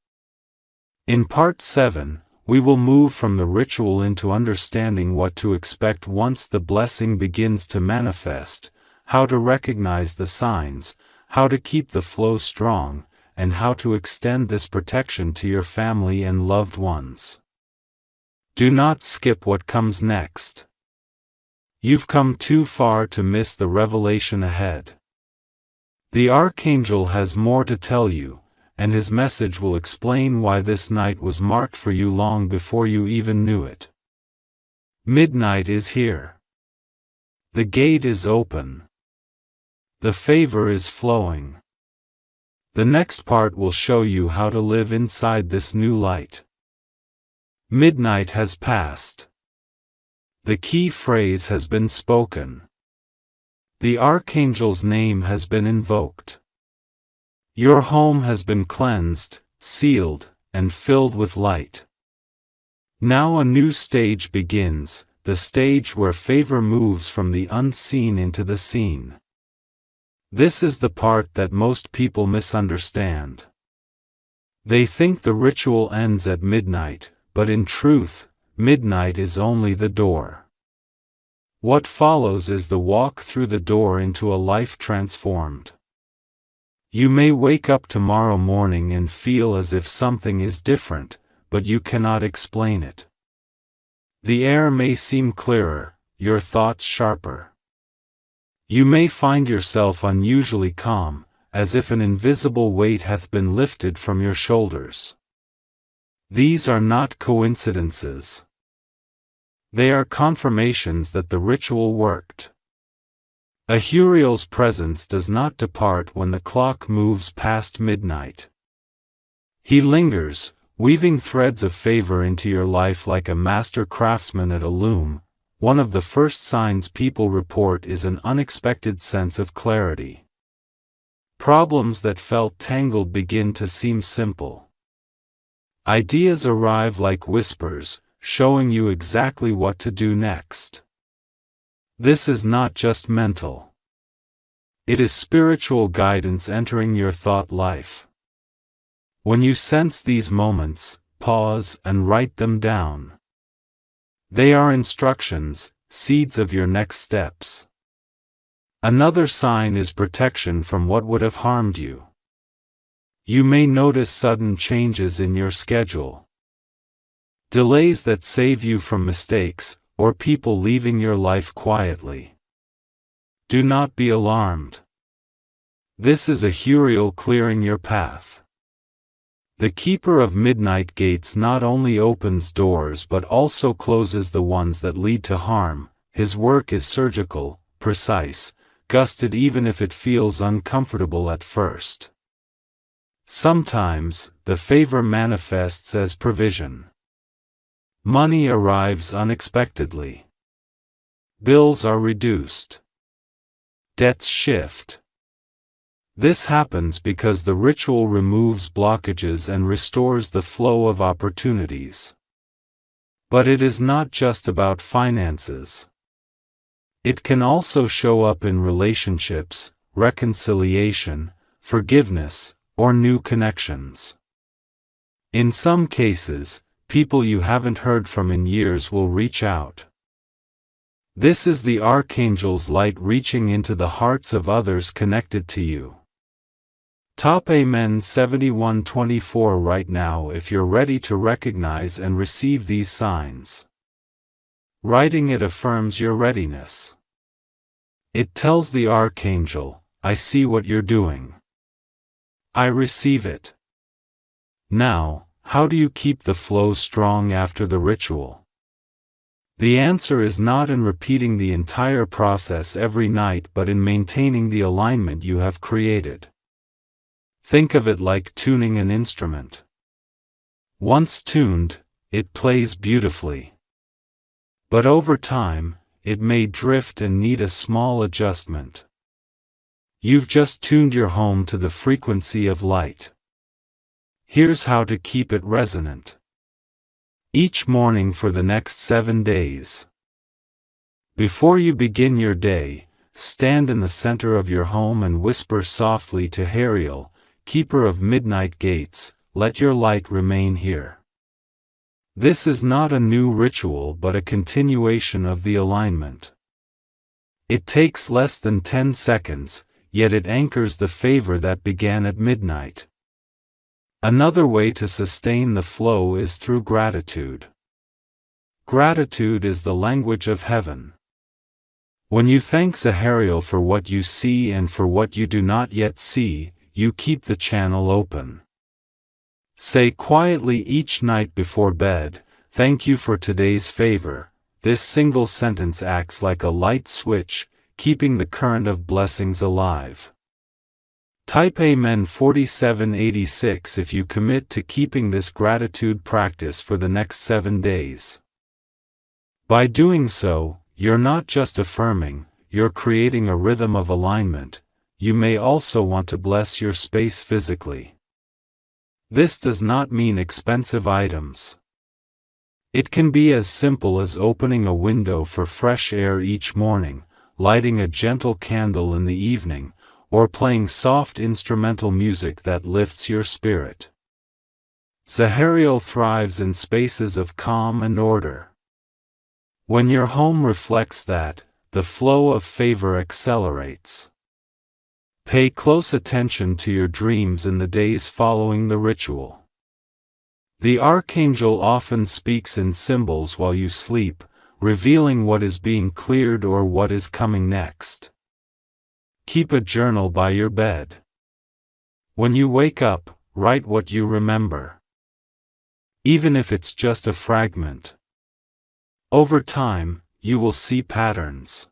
In part 7, we will move from the ritual into understanding what to expect once the blessing begins to manifest, how to recognize the signs, how to keep the flow strong, and how to extend this protection to your family and loved ones. Do not skip what comes next. You've come too far to miss the revelation ahead. The Archangel has more to tell you, and his message will explain why this night was marked for you long before you even knew it. Midnight is here. The gate is open. The favor is flowing. The next part will show you how to live inside this new light. Midnight has passed. The key phrase has been spoken. The Archangel's name has been invoked. Your home has been cleansed, sealed, and filled with light. Now a new stage begins, the stage where favor moves from the unseen into the seen. This is the part that most people misunderstand. They think the ritual ends at midnight, but in truth, midnight is only the door. What follows is the walk through the door into a life transformed. You may wake up tomorrow morning and feel as if something is different, but you cannot explain it. The air may seem clearer, your thoughts sharper. You may find yourself unusually calm, as if an invisible weight hath been lifted from your shoulders. These are not coincidences. They are confirmations that the ritual worked. Ahuriel's presence does not depart when the clock moves past midnight. He lingers, weaving threads of favor into your life like a master craftsman at a loom. One of the first signs people report is an unexpected sense of clarity. Problems that felt tangled begin to seem simple. Ideas arrive like whispers, showing you exactly what to do next. This is not just mental. It is spiritual guidance entering your thought life. When you sense these moments, pause and write them down. They are instructions, seeds of your next steps. Another sign is protection from what would have harmed you. You may notice sudden changes in your schedule. Delays that save you from mistakes, or people leaving your life quietly. Do not be alarmed. This is Ahuriel clearing your path. The keeper of midnight gates not only opens doors but also closes the ones that lead to harm. His work is surgical, precise, gusted even if it feels uncomfortable at first. Sometimes, the favor manifests as provision. Money arrives unexpectedly. Bills are reduced. Debts shift. This happens because the ritual removes blockages and restores the flow of opportunities. But it is not just about finances. It can also show up in relationships, reconciliation, forgiveness, or new connections. In some cases, people you haven't heard from in years will reach out. This is the Archangel's light reaching into the hearts of others connected to you. Top Amen 7124 right now if you're ready to recognize and receive these signs. Writing it affirms your readiness. It tells the Archangel, I see what you're doing. I receive it. Now, how do you keep the flow strong after the ritual? The answer is not in repeating the entire process every night but in maintaining the alignment you have created. Think of it like tuning an instrument. Once tuned, it plays beautifully. But over time, it may drift and need a small adjustment. You've just tuned your home to the frequency of light. Here's how to keep it resonant. Each morning for the next 7 days. Before you begin your day, stand in the center of your home and whisper softly to Ariel, keeper of midnight gates, let your light remain here. This is not a new ritual but a continuation of the alignment. It takes less than 10 seconds, yet it anchors the favor that began at midnight. Another way to sustain the flow is through gratitude. Gratitude is the language of heaven. When you thank Zahariel for what you see and for what you do not yet see, you keep the channel open. Say quietly each night before bed, "Thank you for today's favor." This single sentence acts like a light switch, keeping the current of blessings alive. Type Amen 4786 if you commit to keeping this gratitude practice for the next 7 days. By doing so, you're not just affirming, you're creating a rhythm of alignment. You may also want to bless your space physically. This does not mean expensive items. It can be as simple as opening a window for fresh air each morning, lighting a gentle candle in the evening, or playing soft instrumental music that lifts your spirit. Zahariel thrives in spaces of calm and order. When your home reflects that, the flow of favor accelerates. Pay close attention to your dreams in the days following the ritual. The Archangel often speaks in symbols while you sleep, revealing what is being cleared or what is coming next. Keep a journal by your bed. When you wake up, write what you remember. Even if it's just a fragment. Over time, you will see patterns.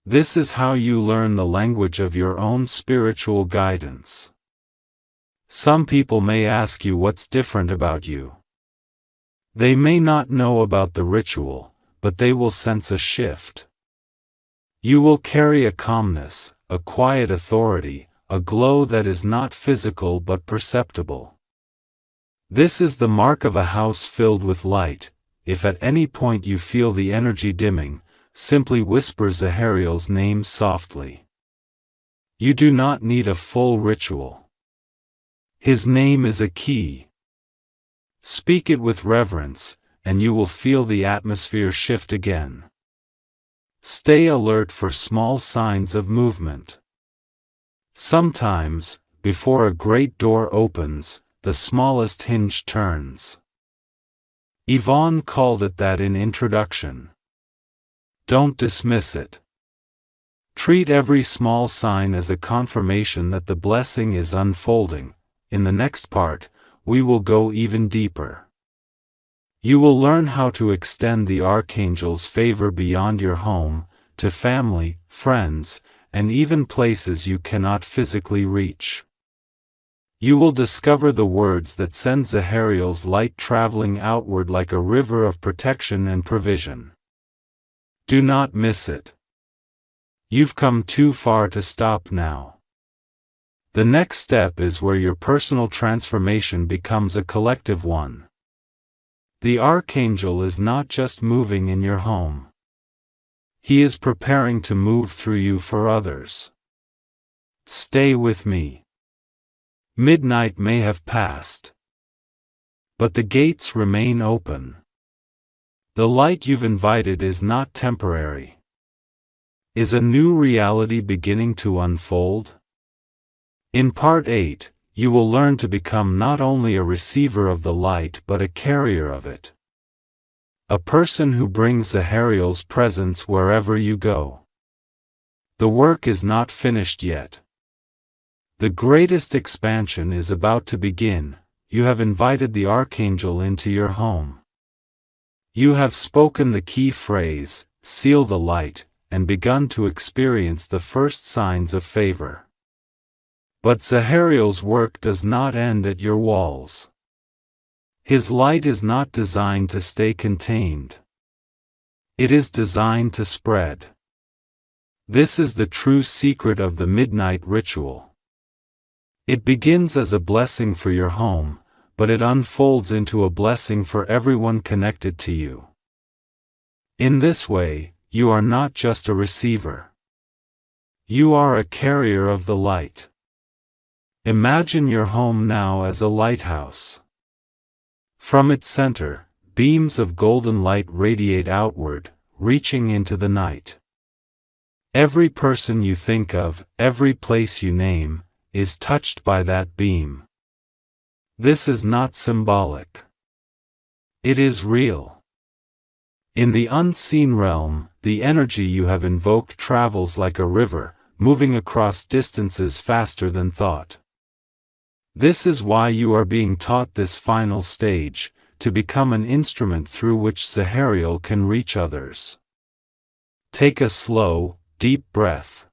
This is how you learn the language of your own spiritual guidance. Some people may ask you what's different about you. They may not know about the ritual, but they will sense a shift. You will carry a calmness, a quiet authority, a glow that is not physical but perceptible. This is the mark of a house filled with light. If at any point you feel the energy dimming, simply whisper Zahariel's name softly. You do not need a full ritual. His name is a key. Speak it with reverence, and you will feel the atmosphere shift again. Stay alert for small signs of movement. Sometimes, before a great door opens, the smallest hinge turns. Yvonne called it that in introduction. Don't dismiss it. Treat every small sign as a confirmation that the blessing is unfolding. In the next part, we will go even deeper. You will learn how to extend the Archangel's favor beyond your home, to family, friends, and even places you cannot physically reach. You will discover the words that send Zahariel's light traveling outward like a river of protection and provision. Do not miss it. You've come too far to stop now. The next step is where your personal transformation becomes a collective one. The Archangel is not just moving in your home. He is preparing to move through you for others. Stay with me. Midnight may have passed, but the gates remain open. The light you've invited is not temporary. Is a new reality beginning to unfold? In Part 8, you will learn to become not only a receiver of the light but a carrier of it. A person who brings Zahariel's presence wherever you go. The work is not finished yet. The greatest expansion is about to begin. You have invited the Archangel into your home. You have spoken the key phrase, "Seal the light," and begun to experience the first signs of favor. But Zahariel's work does not end at your walls. His light is not designed to stay contained. It is designed to spread. This is the true secret of the midnight ritual. It begins as a blessing for your home, but it unfolds into a blessing for everyone connected to you. In this way, you are not just a receiver. You are a carrier of the light. Imagine your home now as a lighthouse. From its center, beams of golden light radiate outward, reaching into the night. Every person you think of, every place you name, is touched by that beam. This is not symbolic. It is real. In the unseen realm, the energy you have invoked travels like a river, moving across distances faster than thought. This is why you are being taught this final stage, to become an instrument through which Zahariel can reach others. Take a slow, deep breath.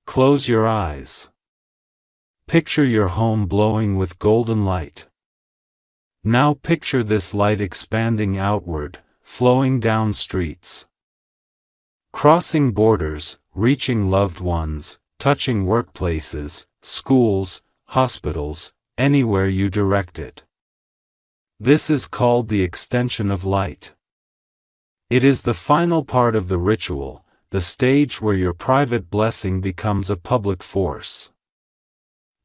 Close your eyes. Picture your home glowing with golden light. Now picture this light expanding outward, flowing down streets, crossing borders, reaching loved ones, touching workplaces, schools, hospitals, anywhere you direct it. This is called the extension of light. It is the final part of the ritual, the stage where your private blessing becomes a public force.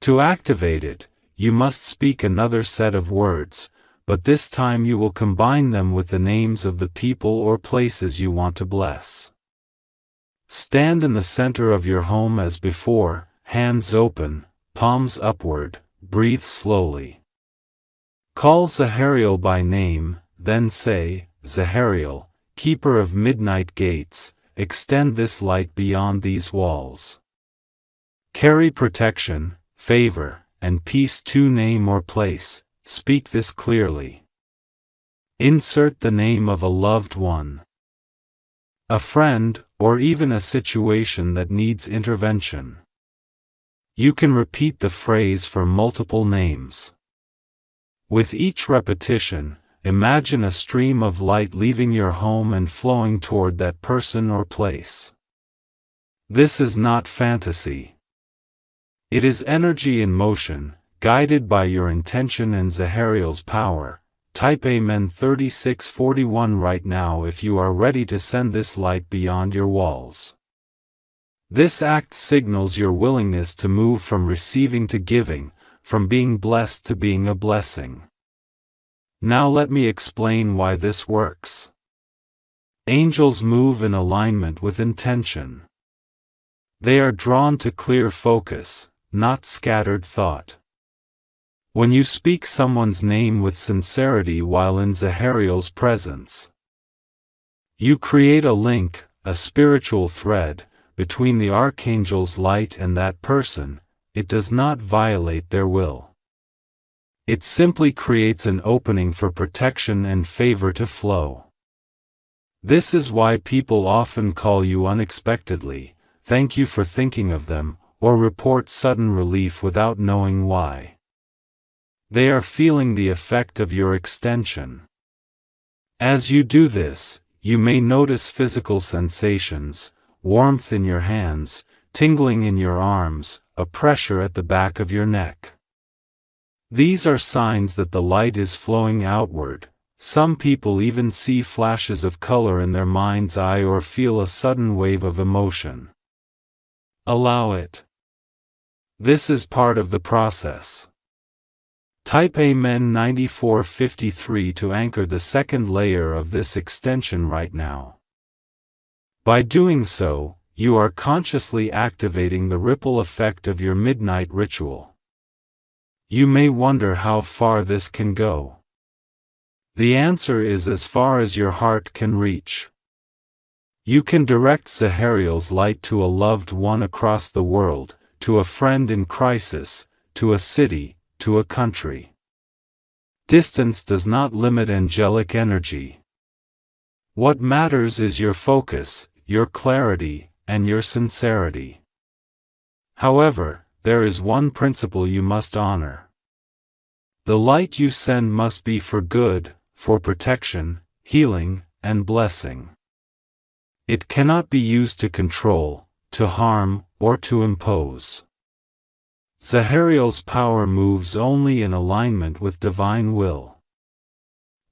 To activate it, you must speak another set of words, but this time you will combine them with the names of the people or places you want to bless. Stand in the center of your home as before, hands open, palms upward, breathe slowly. Call Zahariel by name, then say, Zahariel, keeper of midnight gates, extend this light beyond these walls. Carry protection, favor, and peace to name or place, speak this clearly. Insert the name of a loved one, a friend, or even a situation that needs intervention. You can repeat the phrase for multiple names. With each repetition, imagine a stream of light leaving your home and flowing toward that person or place. This is not fantasy. It is energy in motion, guided by your intention and Zahariel's power. Type Amen 3641 right now if you are ready to send this light beyond your walls. This act signals your willingness to move from receiving to giving, from being blessed to being a blessing. Now let me explain why this works. Angels move in alignment with intention. They are drawn to clear focus, not scattered thought. When you speak someone's name with sincerity while in Zahariel's presence, you create a link, a spiritual thread, between the Archangel's light and that person. It does not violate their will. It simply creates an opening for protection and favor to flow. This is why people often call you unexpectedly, thank you for thinking of them, or report sudden relief without knowing why. They are feeling the effect of your extension. As you do this, you may notice physical sensations, warmth in your hands, tingling in your arms, a pressure at the back of your neck. These are signs that the light is flowing outward. Some people even see flashes of color in their mind's eye or feel a sudden wave of emotion. Allow it. This is part of the process. Type Amen 9453 to anchor the second layer of this extension right now. By doing so, you are consciously activating the ripple effect of your midnight ritual. You may wonder how far this can go. The answer is as far as your heart can reach. You can direct Zahariel's light to a loved one across the world, to a friend in crisis, to a city, to a country. Distance does not limit angelic energy. What matters is your focus, your clarity, and your sincerity. However, there is one principle you must honor. The light you send must be for good, for protection, healing, and blessing. It cannot be used to control, to harm, or to impose. Zahariel's power moves only in alignment with divine will.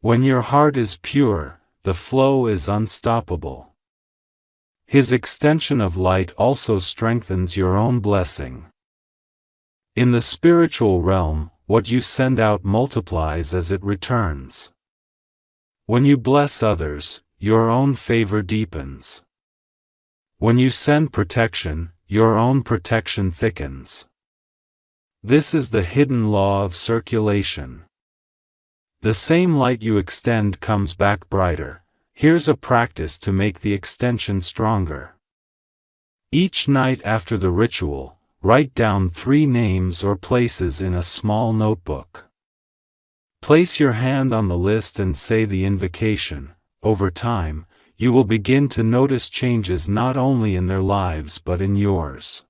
When your heart is pure, the flow is unstoppable. His extension of light also strengthens your own blessing. In the spiritual realm, what you send out multiplies as it returns. When you bless others, your own favor deepens. When you send protection, your own protection thickens. This is the hidden law of circulation. The same light you extend comes back brighter. Here's a practice to make the extension stronger. Each night after the ritual, write down 3 names or places in a small notebook. Place your hand on the list and say the invocation. Over time, you will begin to notice changes not only in their lives but in yours.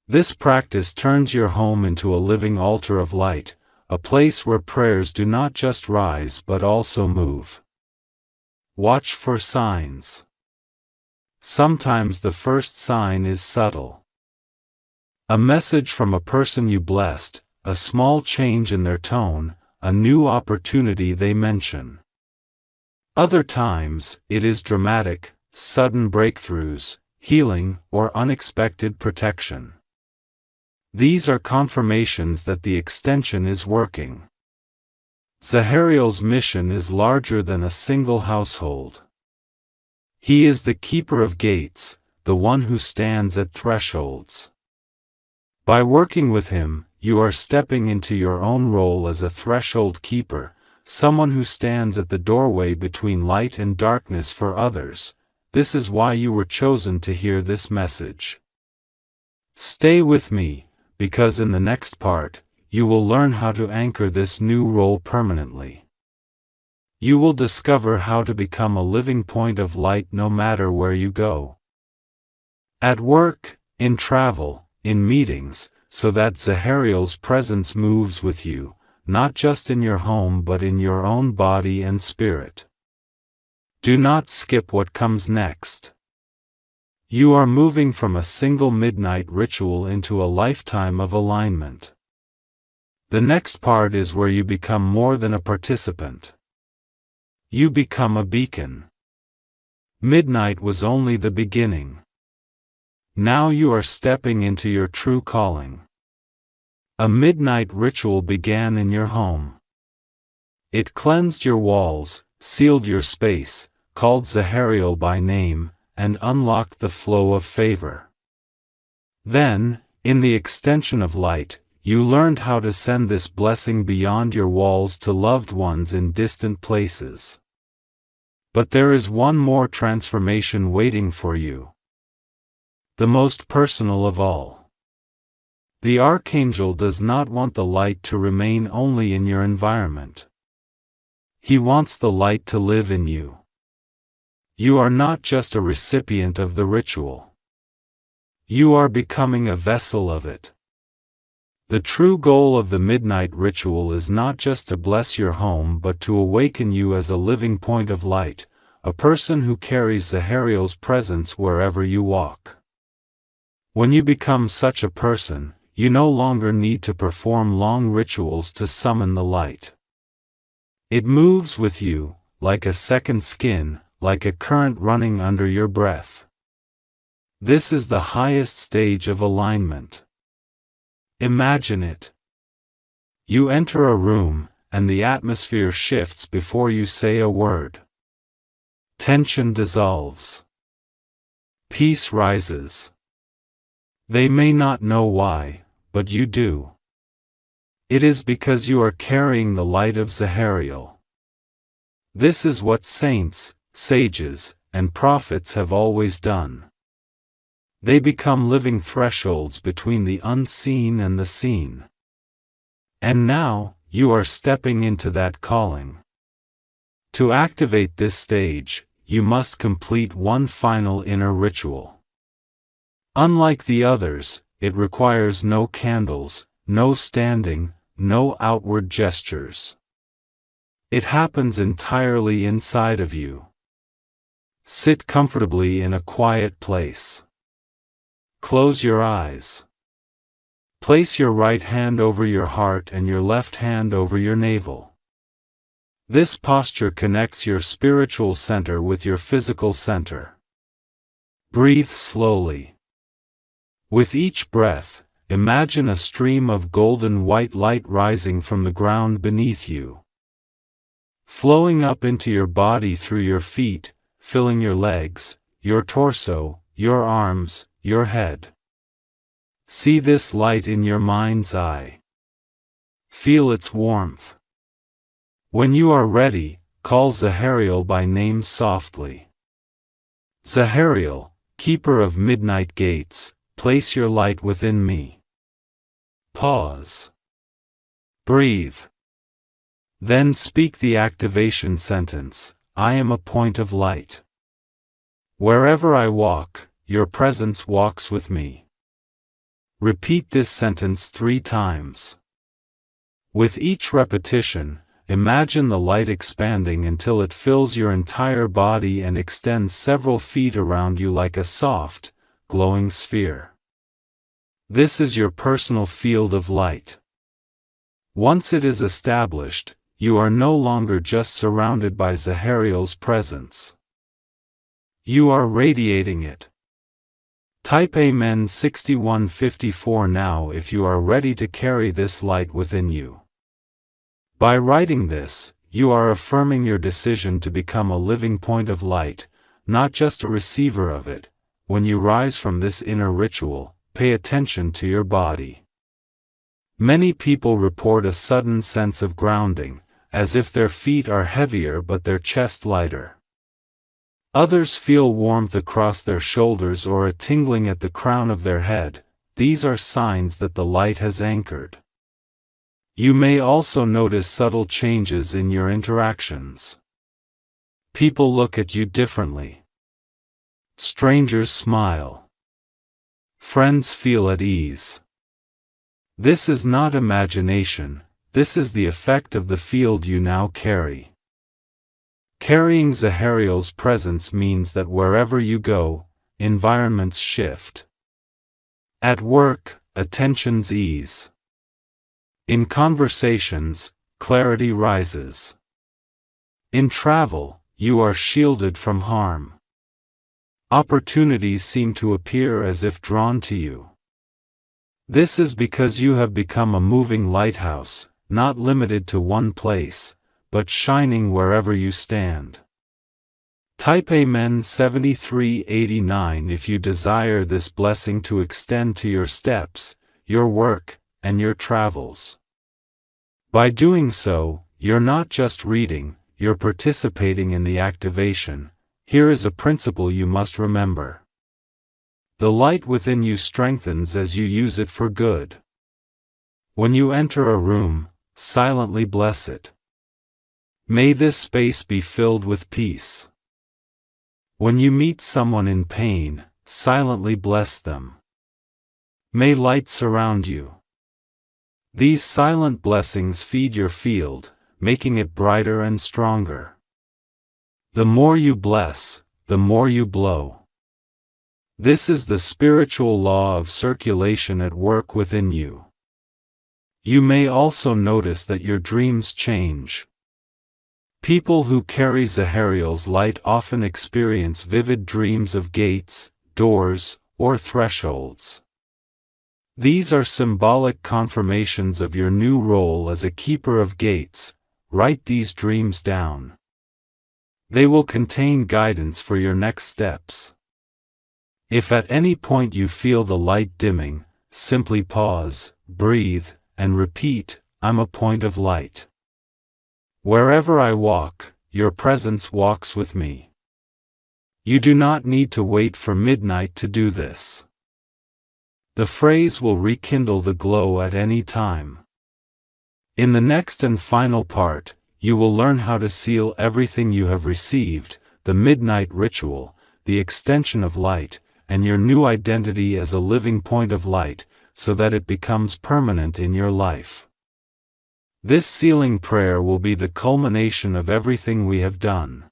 This practice turns your home into a living altar of light, a place where prayers do not just rise but also move. Watch for signs. Sometimes the first sign is subtle. A message from a person you blessed, a small change in their tone, a new opportunity they mention. Other times, it is dramatic, sudden breakthroughs, healing, or unexpected protection. These are confirmations that the extension is working. Zahariel's mission is larger than a single household. He is the keeper of gates, the one who stands at thresholds. By working with him, you are stepping into your own role as a threshold keeper, someone who stands at the doorway between light and darkness for others. This is why you were chosen to hear this message. Stay with me, because in the next part, you will learn how to anchor this new role permanently. You will discover how to become a living point of light no matter where you go. At work, in travel, in meetings, so that Zahariel's presence moves with you, not just in your home but in your own body and spirit. Do not skip what comes next. You are moving from a single midnight ritual into a lifetime of alignment. The next part is where you become more than a participant. You become a beacon. Midnight was only the beginning. Now you are stepping into your true calling. A midnight ritual began in your home. It cleansed your walls, sealed your space, called Zahariel by name, and unlocked the flow of favor. Then, in the extension of light, you learned how to send this blessing beyond your walls to loved ones in distant places. But there is one more transformation waiting for you. The most personal of all. The Archangel does not want the light to remain only in your environment. He wants the light to live in you. You are not just a recipient of the ritual. You are becoming a vessel of it. The true goal of the midnight ritual is not just to bless your home but to awaken you as a living point of light, a person who carries Zahariel's presence wherever you walk. When you become such a person, you no longer need to perform long rituals to summon the light. It moves with you, like a second skin, like a current running under your breath. This is the highest stage of alignment. Imagine it. You enter a room, and the atmosphere shifts before you say a word. Tension dissolves. Peace rises. They may not know why, but you do. It is because you are carrying the light of Zahariel. This is what saints, sages, and prophets have always done. They become living thresholds between the unseen and the seen. And now, you are stepping into that calling. To activate this stage, you must complete one final inner ritual. Unlike the others, it requires no candles, no standing, no outward gestures. It happens entirely inside of you. Sit comfortably in a quiet place. Close your eyes. Place your right hand over your heart and your left hand over your navel. This posture connects your spiritual center with your physical center. Breathe slowly. With each breath, imagine a stream of golden white light rising from the ground beneath you, flowing up into your body through your feet, filling your legs, your torso, your arms, your head. See this light in your mind's eye. Feel its warmth. When you are ready, call Zahariel by name softly. Zahariel, keeper of midnight gates, place your light within me. Pause. Breathe. Then speak the activation sentence, I am a point of light. Wherever I walk, your presence walks with me. Repeat this sentence 3 times. With each repetition, imagine the light expanding until it fills your entire body and extends several feet around you like a soft, glowing sphere. This is your personal field of light. Once it is established, you are no longer just surrounded by Zahariel's presence. You are radiating it. Type Amen 6154 now if you are ready to carry this light within you. By writing this, you are affirming your decision to become a living point of light, not just a receiver of it. When you rise from this inner ritual, pay attention to your body. Many people report a sudden sense of grounding, as if their feet are heavier but their chest lighter. Others feel warmth across their shoulders or a tingling at the crown of their head. These are signs that the light has anchored. You may also notice subtle changes in your interactions. People look at you differently. Strangers smile. Friends feel at ease. This is not imagination, this is the effect of the field you now carry. Carrying Zahariel's presence means that wherever you go, environments shift. At work, attentions ease. In conversations, clarity rises. In travel, you are shielded from harm. Opportunities seem to appear as if drawn to you. This is because you have become a moving lighthouse, not limited to one place, but shining wherever you stand. Type Amen 7389 if you desire this blessing to extend to your steps, your work, and your travels. By doing so, you're not just reading, you're participating in the activation. Here is a principle you must remember. The light within you strengthens as you use it for good. When you enter a room, silently bless it. May this space be filled with peace. When you meet someone in pain, silently bless them. May light surround you. These silent blessings feed your field, making it brighter and stronger. The more you bless, the more you blow. This is the spiritual law of circulation at work within you. You may also notice that your dreams change. People who carry Zahariel's light often experience vivid dreams of gates, doors, or thresholds. These are symbolic confirmations of your new role as a keeper of gates. Write these dreams down. They will contain guidance for your next steps. If at any point you feel the light dimming, simply pause, breathe, and repeat, I'm a point of light. Wherever I walk, your presence walks with me. You do not need to wait for midnight to do this. The phrase will rekindle the glow at any time. In the next and final part, you will learn how to seal everything you have received, the midnight ritual, the extension of light, and your new identity as a living point of light, so that it becomes permanent in your life. This sealing prayer will be the culmination of everything we have done.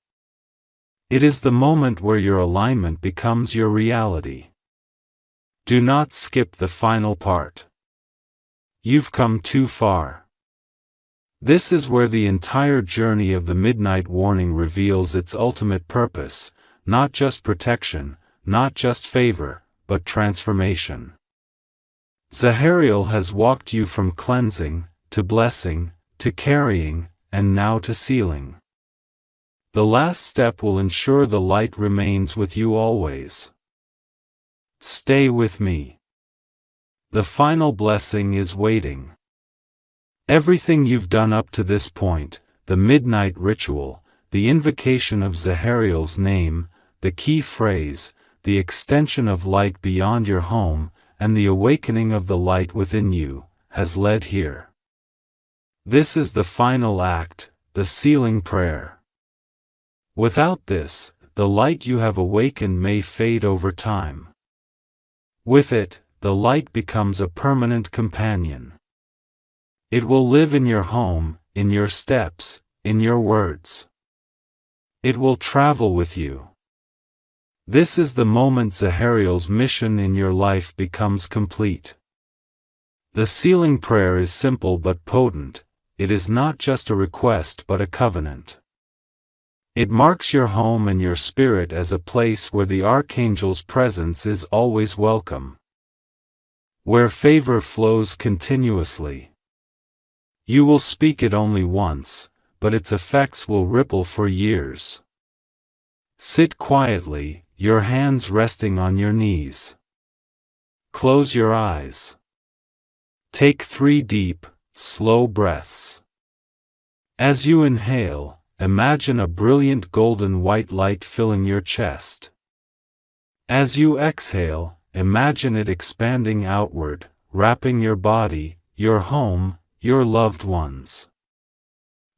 It is the moment where your alignment becomes your reality. Do not skip the final part. You've come too far. This is where the entire journey of the Midnight Warning reveals its ultimate purpose, not just protection, not just favor, but transformation. Zahariel has walked you from cleansing, to blessing, to carrying, and now to sealing. The last step will ensure the light remains with you always. Stay with me. The final blessing is waiting. Everything you've done up to this point, the midnight ritual, the invocation of Zahariel's name, the key phrase, the extension of light beyond your home, and the awakening of the light within you, has led here. This is the final act, the sealing prayer. Without this, the light you have awakened may fade over time. With it, the light becomes a permanent companion. It will live in your home, in your steps, in your words. It will travel with you. This is the moment Zahariel's mission in your life becomes complete. The sealing prayer is simple but potent. It is not just a request but a covenant. It marks your home and your spirit as a place where the Archangel's presence is always welcome. Where favor flows continuously. You will speak it only once, but its effects will ripple for years. Sit quietly, your hands resting on your knees. Close your eyes. Take 3 deep, slow breaths. As you inhale, imagine a brilliant golden white light filling your chest. As you exhale, imagine it expanding outward, wrapping your body, your home, your loved ones.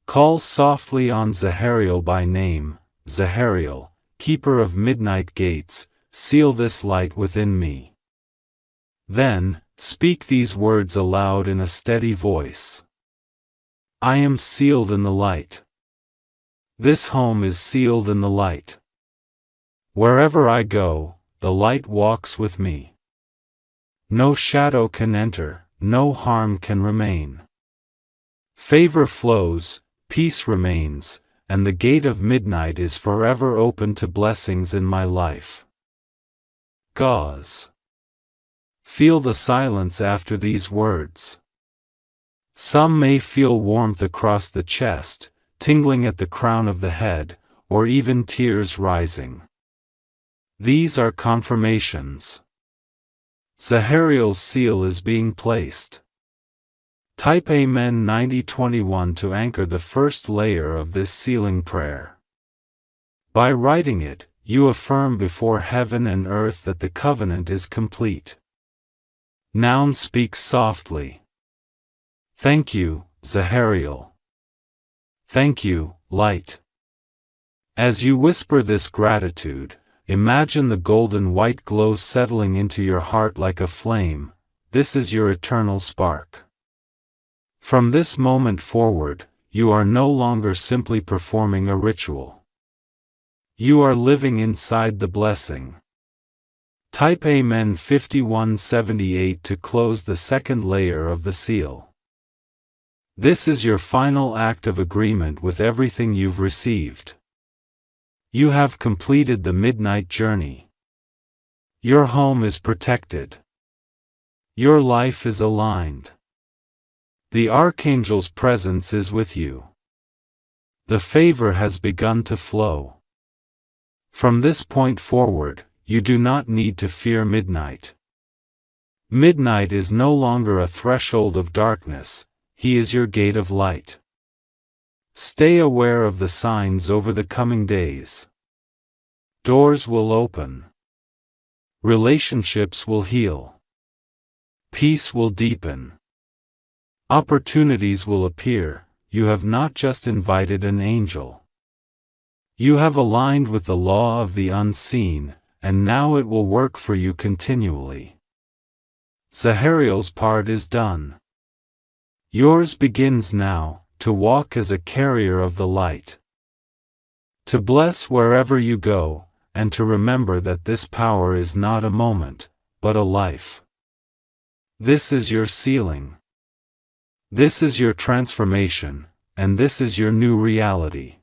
Call softly on Zahariel by name. Zahariel, keeper of midnight gates, seal this light within me. Then, speak these words aloud in a steady voice. I am sealed in the light. This home is sealed in the light. Wherever I go, the light walks with me. No shadow can enter, no harm can remain. Favor flows, peace remains, and the gate of midnight is forever open to blessings in my life. Gauze. Feel the silence after these words. Some may feel warmth across the chest, tingling at the crown of the head, or even tears rising. These are confirmations. Zahariel's seal is being placed. Type Amen 9021 to anchor the first layer of this sealing prayer. By writing it, you affirm before heaven and earth that the covenant is complete. Noun speaks softly. Thank you, Zahariel. Thank you, light. As you whisper this gratitude, imagine the golden white glow settling into your heart like a flame. This is your eternal spark. From this moment forward, you are no longer simply performing a ritual. You are living inside the blessing. Type Amen 5178 to close the second layer of the seal. This is your final act of agreement with everything you've received. You have completed the midnight journey. Your home is protected. Your life is aligned. The Archangel's presence is with you. The favor has begun to flow. From this point forward, you do not need to fear midnight. Midnight is no longer a threshold of darkness. He is your gate of light. Stay aware of the signs over the coming days. Doors will open. Relationships will heal. Peace will deepen. Opportunities will appear. You have not just invited an angel. You have aligned with the law of the unseen, and now it will work for you continually. Zahariel's part is done. Yours begins now, to walk as a carrier of the light. To bless wherever you go, and to remember that this power is not a moment, but a life. This is your sealing. This is your transformation, and this is your new reality.